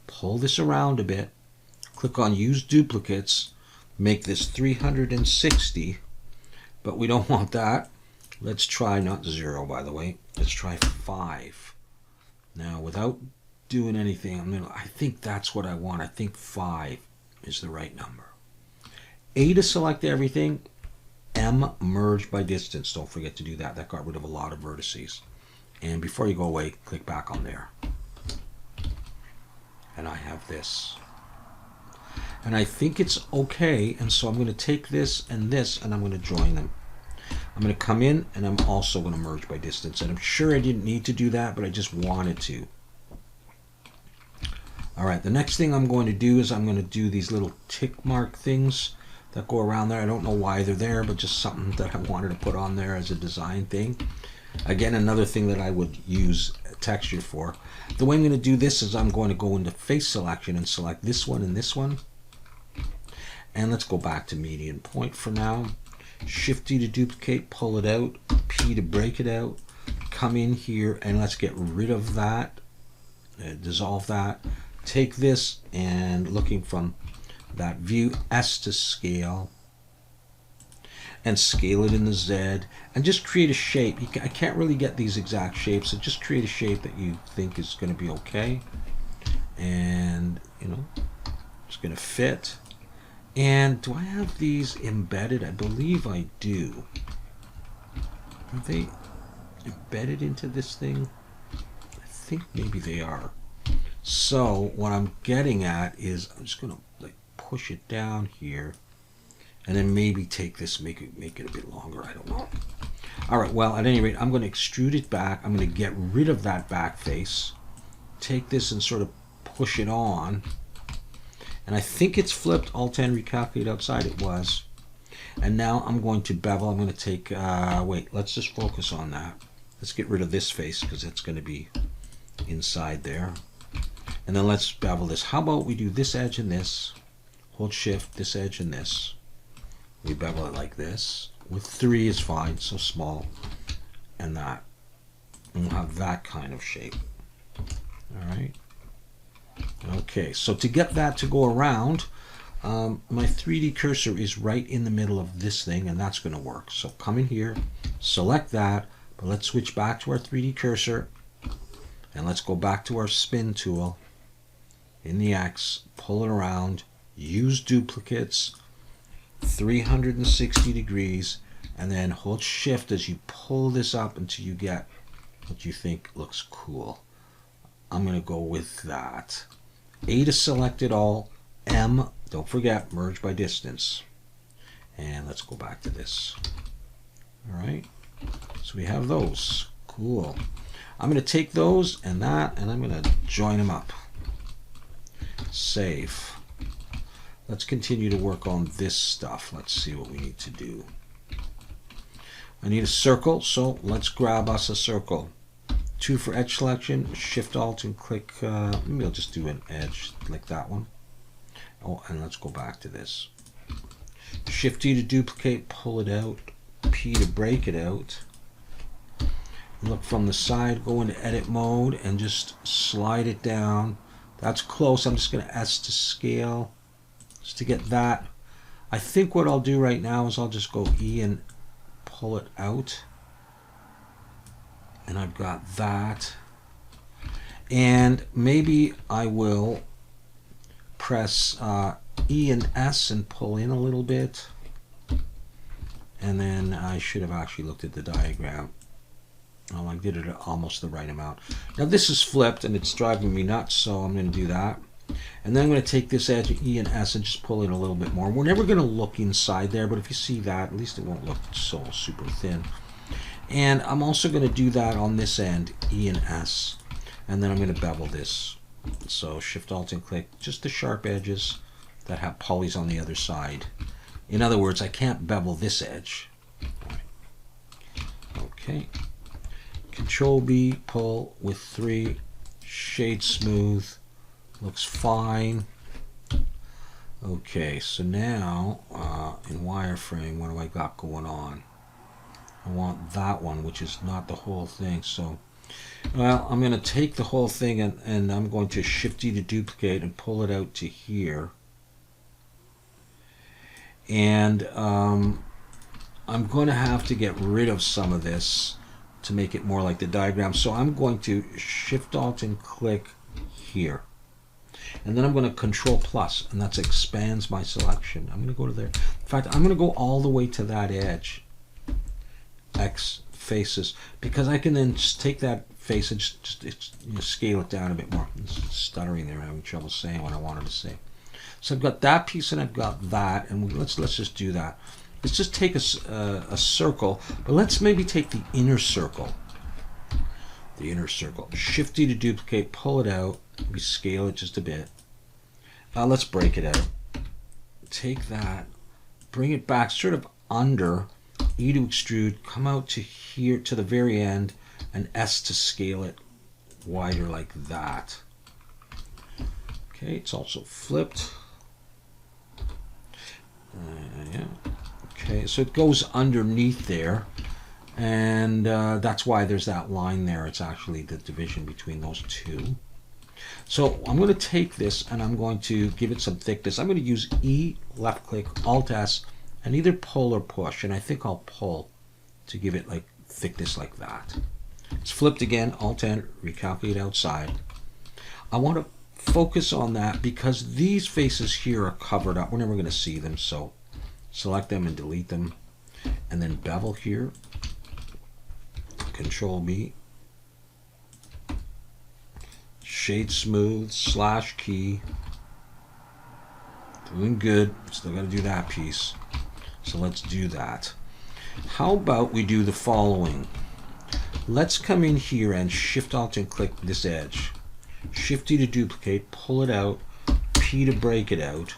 Pull this around a bit. Click on Use Duplicates. Make this 360, but we don't want that. Let's try, not 0 by the way, let's try 5. Now without doing anything, I think that's what I want. I think 5 is the right number. A to select everything, M merge by distance. Don't forget to do that. That got rid of a lot of vertices. And before you go away, click back on there. And I have this. And I think it's okay, and so I'm going to take this and I'm going to join them. I'm going to come in and I'm also going to merge by distance. And I'm sure I didn't need to do that, but I just wanted to. Alright, the next thing I'm going to do is I'm going to do these little tick mark things that go around there. I don't know why they're there, but just something that I wanted to put on there as a design thing. Again, another thing that I would use texture for. The way I'm going to do this is I'm going to go into face selection and select this one and this one. And let's go back to median point for now. Shift D to duplicate, pull it out, P to break it out, come in here and let's get rid of that, dissolve that. Take this and looking from that view, S to scale, and scale it in the Z, and just create a shape. I can't really get these exact shapes, so just create a shape that you think is going to be okay. And, it's going to fit. And do I have these embedded? I believe I do. Are they embedded into this thing? I think maybe they are. So what I'm getting at is I'm just going to push it down here and then maybe take this, make it a bit longer. I don't know. All right, well, at any rate, I'm going to extrude it back. I'm going to get rid of that back face. Take this and sort of push it on. And I think it's flipped. Alt-N, recalculate outside. It was. And now I'm going to bevel. I'm going to take, wait, let's just focus on that. Let's get rid of this face because it's going to be inside there. And then let's bevel this. How about we do this edge and this. Hold shift, this edge and this. We bevel it like this. With 3 is fine, so small. And that. And we'll have that kind of shape. Alright. Okay, so to get that to go around, my 3D cursor is right in the middle of this thing, and that's going to work. So come in here, select that, but let's switch back to our 3D cursor, and let's go back to our spin tool in the X, pull it around, use duplicates, 360 degrees, and then hold shift as you pull this up until you get what you think looks cool. I'm going to go with that. A to select it all. M, don't forget, merge by distance. And let's go back to this. All right. So we have those. Cool. I'm going to take those and that, and I'm going to join them up. Save. Let's continue to work on this stuff. Let's see what we need to do. I need a circle, so let's grab us a circle. 2 for edge selection, Shift Alt and click, maybe I'll just do an edge like that one. Oh, and let's go back to this. Shift D to duplicate, pull it out, P to break it out. Look from the side, go into edit mode and just slide it down. That's close. I'm just going to S to scale just to get that. I think what I'll do right now is I'll just go E and pull it out. And I've got that. And maybe I will press E and S and pull in a little bit. And then I should have actually looked at the diagram. Oh, I did it at almost the right amount. Now this is flipped and it's driving me nuts, so I'm going to do that. And then I'm going to take this edge E and S and just pull in a little bit more. We're never going to look inside there, but if you see that, at least it won't look so super thin. And I'm also going to do that on this end, E and S. And then I'm going to bevel this. So Shift Alt and click just the sharp edges that have polys on the other side. In other words, I can't bevel this edge. Okay. Control B, pull with 3, shade smooth, looks fine. Okay, so now in wireframe, what do I got going on? I want that one, which is not the whole thing. So, well, I'm going to take the whole thing and I'm going to Shift D to duplicate and pull it out to here. And I'm going to have to get rid of some of this to make it more like the diagram. So I'm going to Shift Alt and click here. And then I'm going to Control plus, and that expands my selection. I'm going to go to there. In fact, I'm going to go all the way to that edge. X faces, because I can then just take that face and just scale it down a bit more. I'm stuttering there, I'm having trouble saying what I wanted to say. So I've got that piece and I've got that, and let's just do that. Let's just take a circle, but let's maybe take the inner circle. The inner circle. Shift D to duplicate, pull it out, we scale it just a bit. Let's break it out. Take that, bring it back sort of under, E to extrude, come out to here to the very end, and S to scale it wider like that. Okay, it's also flipped. Yeah. Okay, so it goes underneath there, and that's why there's that line there. It's actually the division between those two. So I'm going to take this and I'm going to give it some thickness. I'm going to use E, left click, Alt S, and either pull or push, and I think I'll pull to give it like thickness like that. It's flipped again, Alt N, recalculate outside. I want to focus on that because these faces here are covered up. We're never going to see them, so select them and delete them. And then bevel here, Control B, shade smooth, slash key. Doing good, still got to do that piece. So let's do that. How about we do the following? Let's come in here and Shift Alt and click this edge. Shift D to duplicate, pull it out, P to break it out,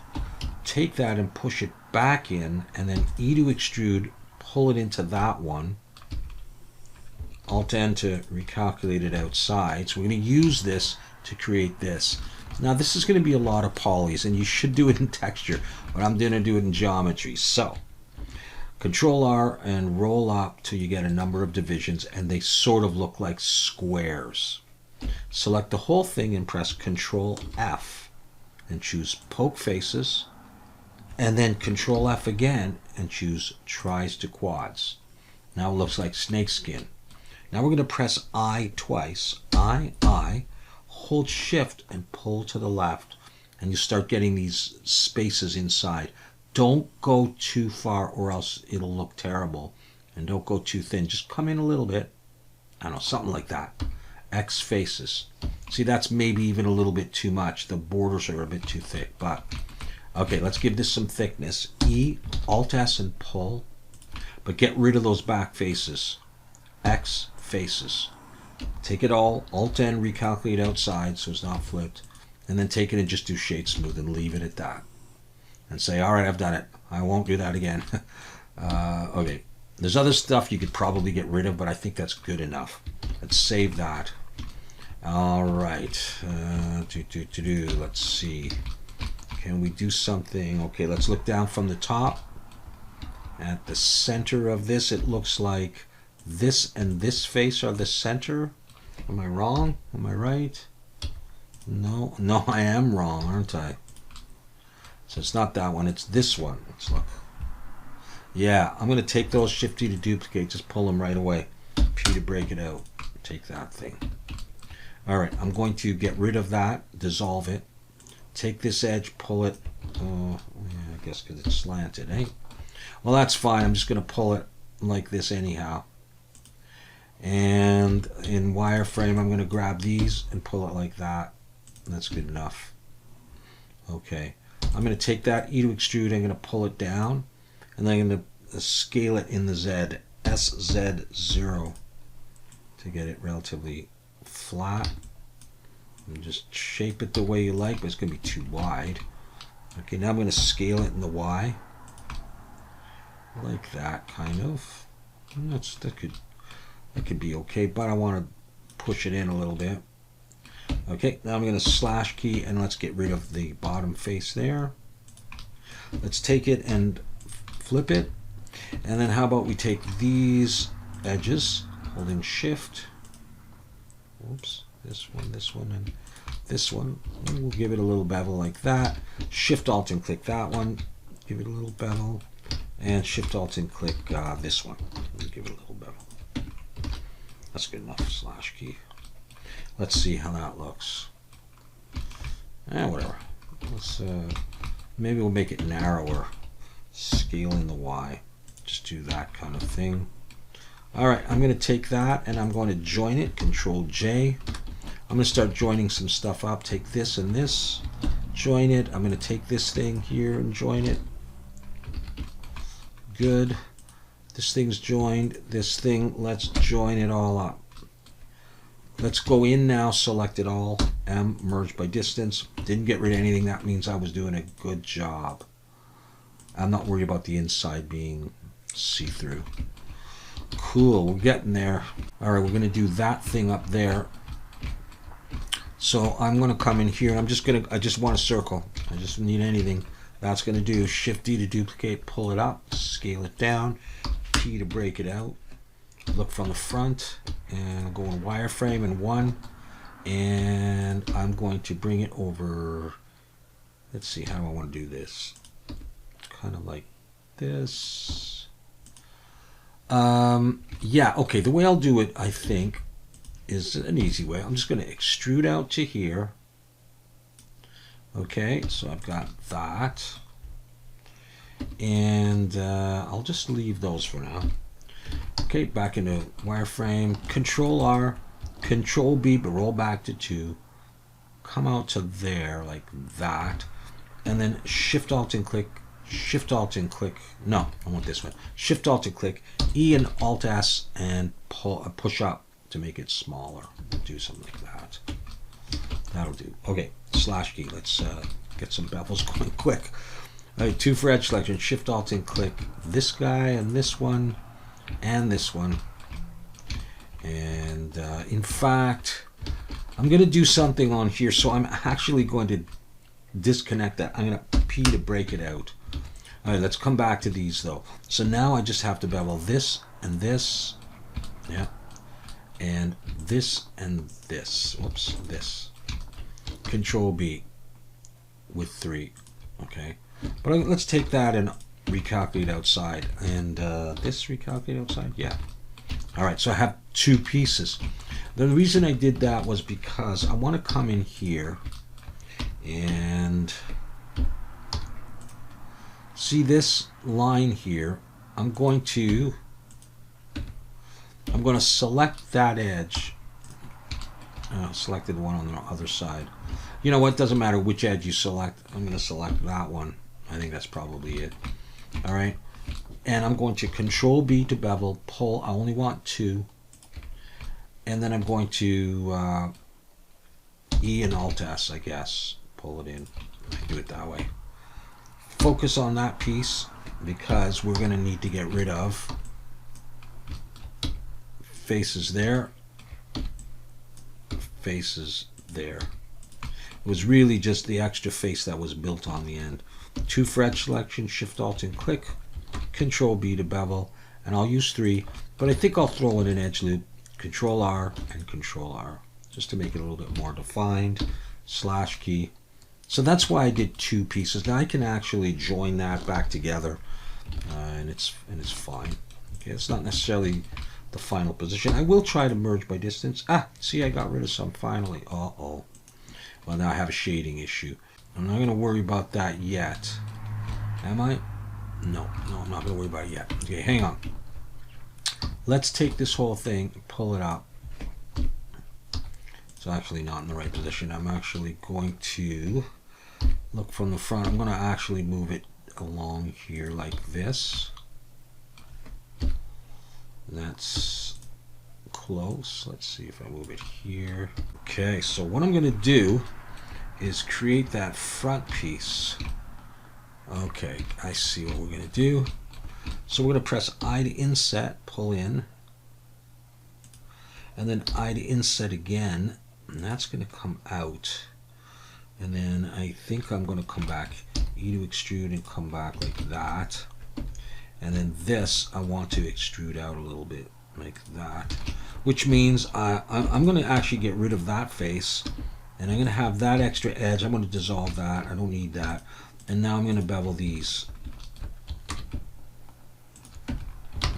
take that and push it back in, and then E to extrude, pull it into that one. Alt N to recalculate it outside. So we're going to use this to create this. Now this is going to be a lot of polys, and you should do it in texture, but I'm going to do it in geometry. So Control R and roll up till you get a number of divisions, and they sort of look like squares. Select the whole thing and press Control F and choose Poke Faces, and then Control F again and choose Tries to Quads. Now it looks like snakeskin. Now we're going to press I twice. I, hold Shift and pull to the left, and you start getting these spaces inside. Don't go too far or else it'll look terrible, and don't go too thin. Just come in a little bit. I don't know, something like that. X faces. See, that's maybe even a little bit too much. The borders are a bit too thick, but okay, let's give this some thickness. E, Alt S and pull, but get rid of those back faces. X faces. Take it all, Alt N, recalculate outside so it's not flipped, and then take it and just do shade smooth and leave it at that. And say, all right, I've done it. I won't do that again. Okay, there's other stuff you could probably get rid of, but I think that's good enough. Let's save that. All right, let's see. Can we do something? Okay, let's look down from the top. At the center of this, it looks like this and this face are the center. Am I wrong? Am I right? No, I am wrong, aren't I? So it's not that one, it's this one. Let's look. Yeah, I'm going to take those, Shift D to duplicate, just pull them right away. P to break it out. Take that thing. All right, I'm going to get rid of that, dissolve it. Take this edge, pull it. Oh, yeah, I guess because it's slanted, eh? Well, that's fine. I'm just going to pull it like this anyhow. And in wireframe, I'm going to grab these and pull it like that. That's good enough. Okay. I'm going to take that E to extrude. I'm going to pull it down, and then I'm going to scale it in the Z, SZ0, to get it relatively flat. And just shape it the way you like, but it's going to be too wide. Okay, now I'm going to scale it in the Y, like that, kind of. That could be okay, but I want to push it in a little bit. Okay, now I'm going to slash key and let's get rid of the bottom face there. Let's take it and flip it. And then how about we take these edges, holding shift. Oops, this one, and this one. And we'll give it a little bevel like that. Shift Alt and click that one. Give it a little bevel. And Shift Alt and click this one. We'll give it a little bevel. That's good enough. Slash key. Let's see how that looks. Whatever. Let's maybe we'll make it narrower. Scaling the Y. Just do that kind of thing. Alright, I'm going to take that and I'm going to join it. Control J. I'm going to start joining some stuff up. Take this and this. Join it. I'm going to take this thing here and join it. Good. This thing's joined. This thing, let's join it all up. Let's go in now, select it all. M, merge by distance. Didn't get rid of anything. That means I was doing a good job. I'm not worried about the inside being see-through. Cool, we're getting there. All right, we're going to do that thing up there. So I'm going to come in here. I just want a circle. I just need anything. That's going to do Shift D to duplicate, pull it up, scale it down, P to break it out. Look from the front, and I'll go in wireframe in 1, and I'm going to bring it over. Let's see, how do I want to do this? Kind of like this. Yeah, okay, the way I'll do it, I think, is an easy way. I'm just going to extrude out to here. Okay, so I've got that. And I'll just leave those for now. Okay, back into wireframe. Control R, Control B, but roll back to 2. Come out to there like that. And then Shift Alt and click. Shift Alt and click. No, I want this one. Shift Alt and click. E and Alt S and push up to make it smaller. Do something like that. That'll do. Okay, slash key. Let's get some bevels going quick. All right, 2 for edge selection. Shift Alt and click this guy and this one and this one. And in fact, I'm going to do something on here. So I'm actually going to disconnect that. I'm going to P to break it out. All right, let's come back to these though. So now I just have to bevel this and this. Yeah. And this and this. Whoops, this. Control B with 3. Okay. But let's take that and recalculate outside. And this recalculate outside? Yeah. All right, so I have 2 pieces. The reason I did that was because I want to come in here and see this line here. I'm going to select that edge. Selected one on the other side. You know what? Doesn't matter which edge you select. I'm going to select that one. I think that's probably it. All right. And I'm going to Control B to bevel, pull. I only want 2. And then I'm going to E and Alt S, I guess. Pull it in. Do it that way. Focus on that piece because we're going to need to get rid of faces there, faces there. It was really just the extra face that was built on the end. 2 for edge selection, Shift Alt and click, Control B to bevel, and I'll use 3, but I think I'll throw in an edge loop, Control R and Control R, just to make it a little bit more defined, slash key. So that's why I did 2 pieces. Now I can actually join that back together, and it's fine. Okay, it's not necessarily the final position. I will try to merge by distance. See, I got rid of some finally. Uh-oh. Well, now I have a shading issue. I'm not going to worry about that yet. Am I? No, I'm not going to worry about it yet. Okay, hang on. Let's take this whole thing and pull it up. It's actually not in the right position. I'm actually going to look from the front. I'm going to actually move it along here like this. That's close. Let's see if I move it here. Okay, so what I'm going to do is create that front piece. Okay, I see what we're going to do. So we're going to press I to inset, pull in, and then I to inset again, and that's going to come out. And then I think I'm going to come back E to extrude and come back like that. And then this I want to extrude out a little bit like that, which means I'm going to actually get rid of that face, and I'm going to have that extra edge. I'm going to dissolve that. I don't need that. And now I'm going to bevel these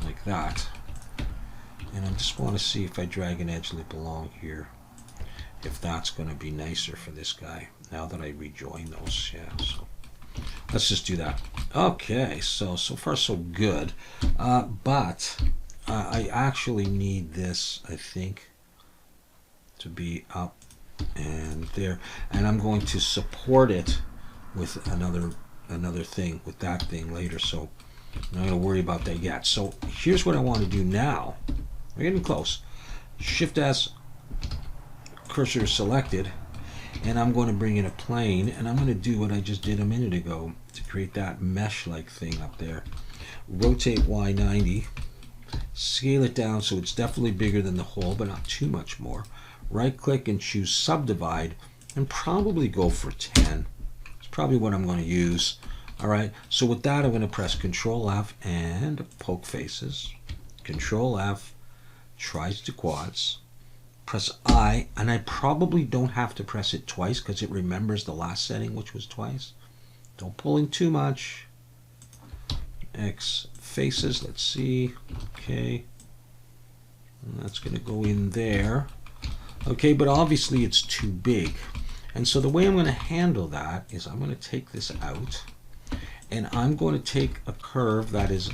like that. And I just want to see if I drag an edge loop along here, if that's going to be nicer for this guy now that I rejoin those. Yeah, so let's just do that. Okay, so far so good. But I actually need this, I think, to be up and there. And I'm going to support it with another thing, with that thing later. So I'm not going to worry about that yet. So here's what I want to do now. We're getting close. Shift S, cursor selected, and I'm going to bring in a plane, and I'm going to do what I just did a minute ago to create that mesh-like thing up there. Rotate Y 90, scale it down so it's definitely bigger than the hole, but not too much more. Right-click and choose Subdivide, and probably go for 10. It's probably what I'm going to use. All right. So with that, I'm going to press Control F and poke faces. Control F. Tries to quads, press I, and I probably don't have to press it twice because it remembers the last setting, which was twice. Don't pull in too much. X faces, let's see. Okay, and that's going to go in there. Okay, but obviously it's too big, and so the way I'm going to handle that is I'm going to take this out, and I'm going to take a curve that is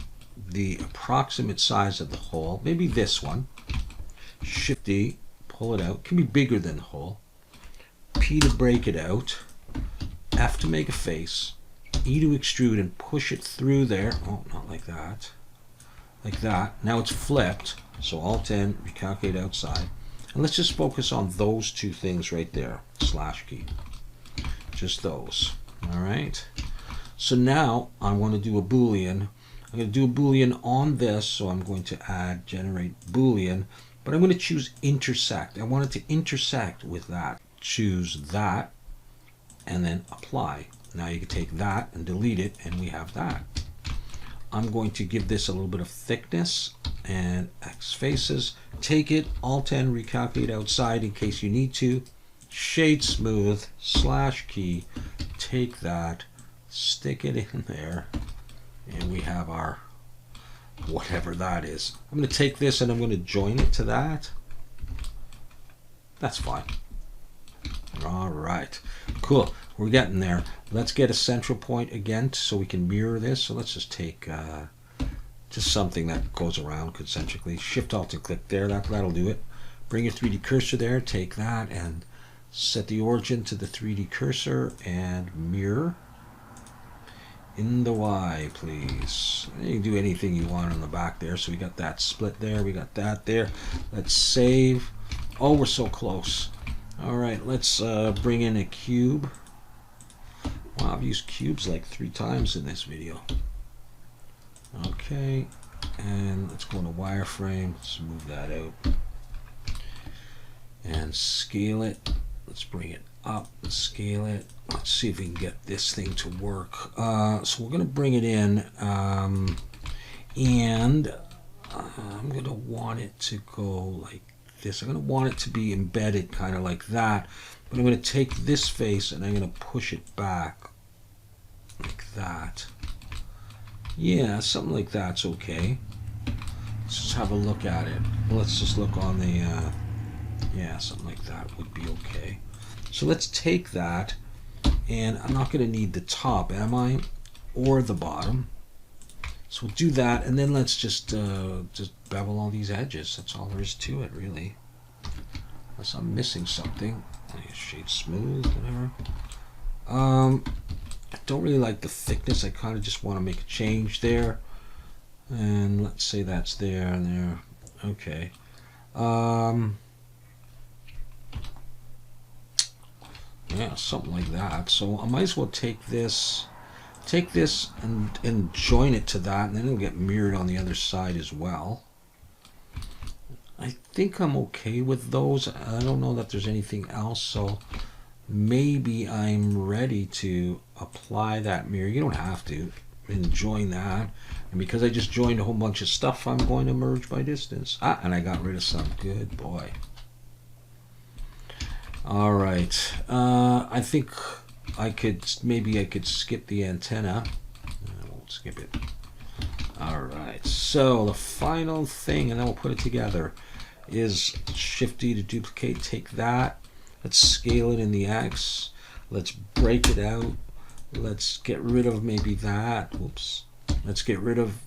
the approximate size of the hole, maybe this one. Shift D, pull it out. It can be bigger than the hole. P to break it out. F to make a face. E to extrude and push it through there. Oh, not like that. Like that. Now it's flipped. So Alt N, recalculate outside. And let's just focus on those two things right there. Slash key. Just those. All right. So now I want to do a Boolean. I'm going to do a Boolean on this, so I'm going to add generate Boolean, but I'm going to choose intersect. I want it to intersect with that. Choose that, and then apply. Now you can take that and delete it, and we have that. I'm going to give this a little bit of thickness, and X faces. Take it, Alt N, recalculate outside in case you need to. Shade smooth, slash key, take that, stick it in there, and we have our whatever that is. I'm going to take this and I'm going to join it to that. That's fine. All right, cool. We're getting there. Let's get a central point again so we can mirror this. So let's just take just something that goes around concentrically. Shift Alt and click there. That'll do it. Bring your 3D cursor there. Take that and set the origin to the 3D cursor and mirror. In the Y, please. You can do anything you want on the back there. So we got that split there. We got that there. Let's save. Oh, we're so close. All right, let's bring in a cube. Wow, I've used cubes like 3 times in this video. Okay, and let's go into wireframe. Let's move that out and scale it. Let's bring it up and scale it. Let's see if we can get this thing to work. So we're going to bring it in, and I'm going to want it to go like this. I'm going to want it to be embedded kind of like that, but I'm going to take this face and I'm going to push it back like that. Yeah, something like that's okay. Let's just have a look at it. Let's just look on the yeah, something like that would be okay. So let's take that, and I'm not going to need the top, am I? Or the bottom. So we'll do that, and then let's just bevel all these edges. That's all there is to it, really. Unless I'm missing something. Shade smooth, whatever. I don't really like the thickness. I kind of just want to make a change there. And let's say that's there and there. Okay. Yeah, something like that. So I might as well take this and join it to that, and then it'll get mirrored on the other side as well. I think I'm okay with those. I don't know that there's anything else, so maybe I'm ready to apply that mirror. You don't have to. And join that. And because I just joined a whole bunch of stuff, I'm going to merge by distance. And I got rid of some. Good boy. All right. I think maybe I could skip the antenna. I won't skip it. All right. So the final thing, and then we'll put it together, is Shift D to duplicate. Take that. Let's scale it in the X. Let's break it out. Let's get rid of maybe that. Oops. Let's get rid of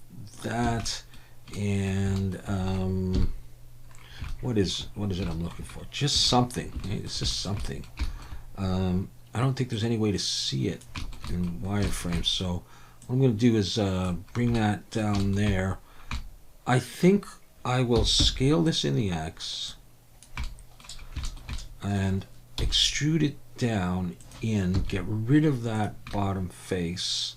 that. And what is it I'm looking for? Just something. It's just something. I don't think there's any way to see it in wireframe. So what I'm going to do is bring that down there. I think I will scale this in the X and extrude it down in, get rid of that bottom face.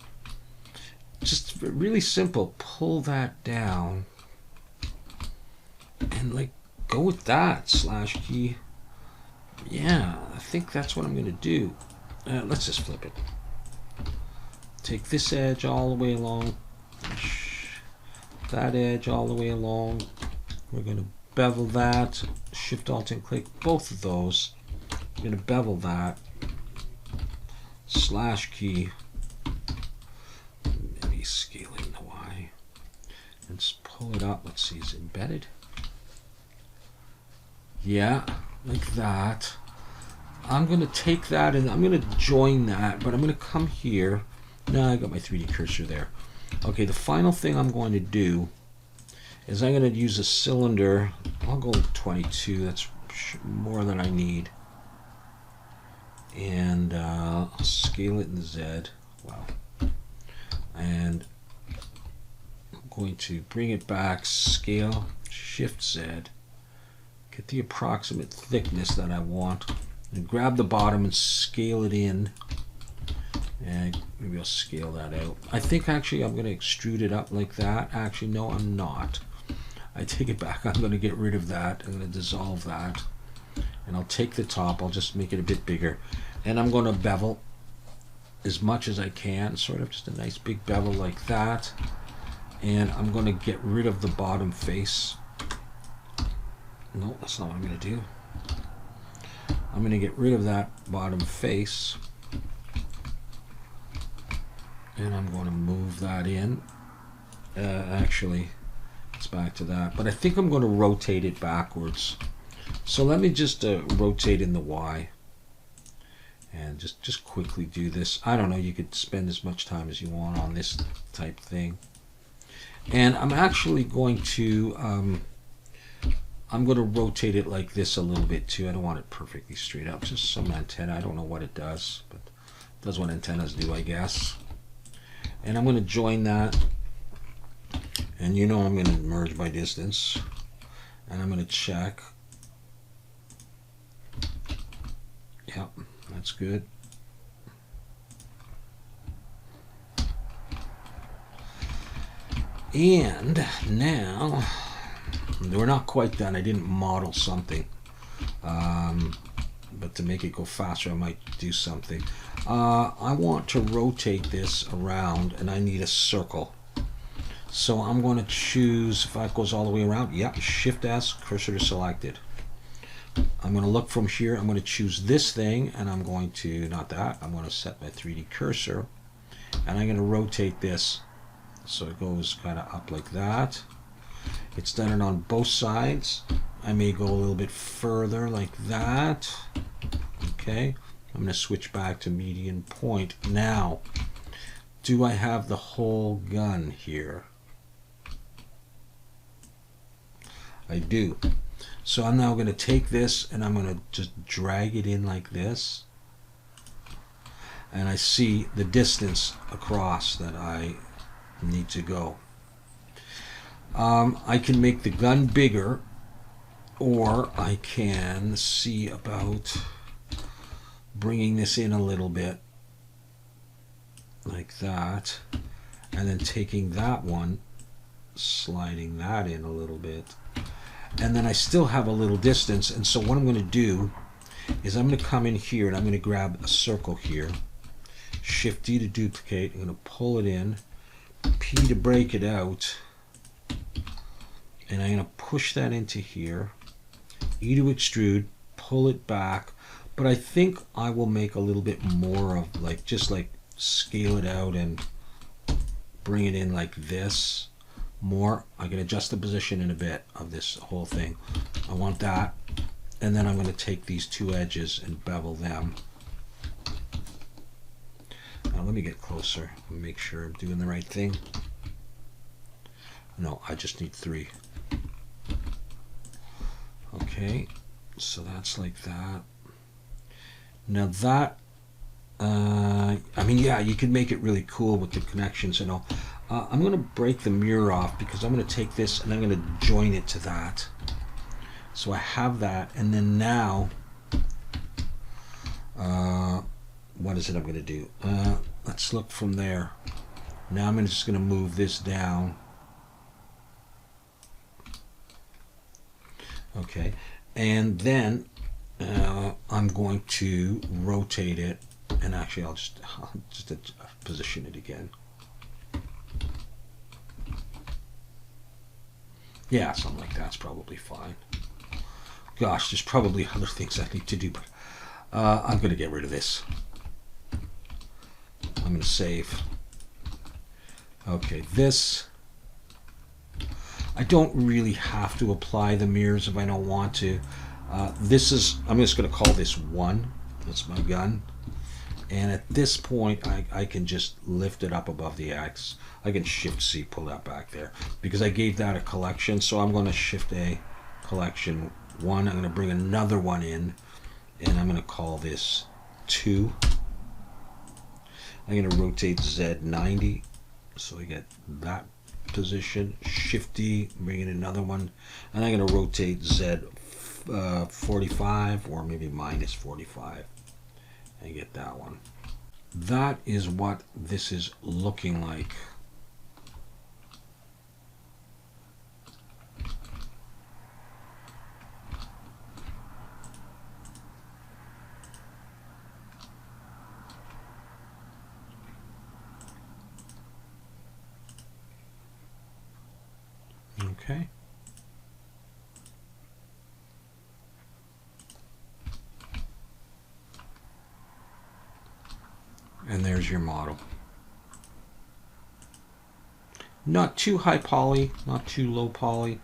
Just really simple. Pull that down and like go with that slash key. Yeah, I think that's what I'm going to do. Let's just flip it. Take this edge all the way along. That edge all the way along. We're going to bevel that. Shift Alt and click both of those. I'm going to bevel that. Slash key. Maybe scaling the Y. Let's pull it up. Let's see, is it embedded? Yeah, like that. I'm going to take that and I'm going to join that, but I'm going to come here. Now I got my 3D cursor there. Okay, the final thing I'm going to do is I'm going to use a cylinder. I'll go 22. That's more than I need. And I'll scale it in Z. Wow. And I'm going to bring it back, scale, Shift Z. Get the approximate thickness that I want. And grab the bottom and scale it in. And maybe I'll scale that out. I think actually I'm going to extrude it up like that. Actually, no, I'm not. I take it back. I'm going to get rid of that. I'm going to dissolve that. And I'll take the top. I'll just make it a bit bigger. And I'm going to bevel as much as I can. Sort of just a nice big bevel like that. And I'm going to get rid of the bottom face. No, that's not what I'm going to do. I'm going to get rid of that bottom face. And I'm going to move that in. Actually, it's back to that. But I think I'm going to rotate it backwards. So let me just rotate in the Y. And just quickly do this. I don't know, you could spend as much time as you want on this type thing. And I'm actually going to... I'm going to rotate it like this a little bit too. I don't want it perfectly straight up. Just some antenna. I don't know what it does, but it does what antennas do, I guess. And I'm going to join that. And you know I'm going to merge by distance. And I'm going to check. Yep, that's good. And now... we're not quite done. I didn't model something. But to make it go faster, I might do something. I want to rotate this around, and I need a circle. So I'm going to choose, if that goes all the way around, yep, Shift S, cursor to selected. I'm going to look from here. I'm going to choose this thing, and I'm going to, not that, I'm going to set my 3D cursor, and I'm going to rotate this so it goes kind of up like that. It's done it on both sides. I may go a little bit further like that. Okay, I'm going to switch back to median point. Now, do I have the whole gun here? I do. So I'm now going to take this and I'm going to just drag it in like this. And I see the distance across that I need to go. I can make the gun bigger, or I can see about bringing this in a little bit like that, and then taking that one, sliding that in a little bit, and then I still have a little distance. And so what I'm going to do is I'm going to come in here and I'm going to grab a circle here. Shift D to duplicate. I'm going to pull it in. P to break it out. And I'm going to push that into here. E to extrude. Pull it back. But I think I will make a little bit more of just scale it out and bring it in like this. More. I can adjust the position in a bit of this whole thing. I want that, and then I'm going to take these two edges and bevel them. Now let me get closer and make sure I'm doing the right thing. No, I just need 3. Okay, so that's like that. Now that I mean, yeah, you can make it really cool with the connections and all. I'm going to break the mirror off because I'm going to take this and I'm going to join it to that. So I have that, and then now, what is it I'm going to do? Let's look from there. Now I'm just going to move this down. Okay, and then I'm going to rotate it, and actually I'll just position it again. Yeah, something like that's probably fine. Gosh, there's probably other things I need to do, but I'm going to get rid of this. I'm going to save. Okay, this, I don't really have to apply the mirrors if I don't want to. This is, I'm just going to call this 1. That's my gun. And at this point, I can just lift it up above the X. I can Shift C, pull that back there, because I gave that a collection. So I'm going to Shift A, collection 1. I'm going to bring another one in, and I'm going to call this 2. I'm going to rotate Z 90, so I get that position. Shift D, bring in another one, and I'm going to rotate Z 45, or maybe minus 45. And get that one. That is what this is looking like. Okay. And there's your model. Not too high poly, not too low poly,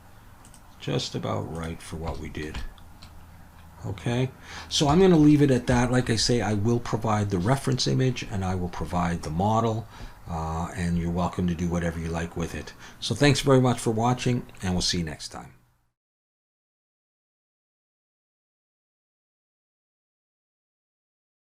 just about right for what we did. Okay, so I'm going to leave it at that. Like I say, I will provide the reference image and I will provide the model, and you're welcome to do whatever you like with it. So thanks very much for watching, and we'll see you next time.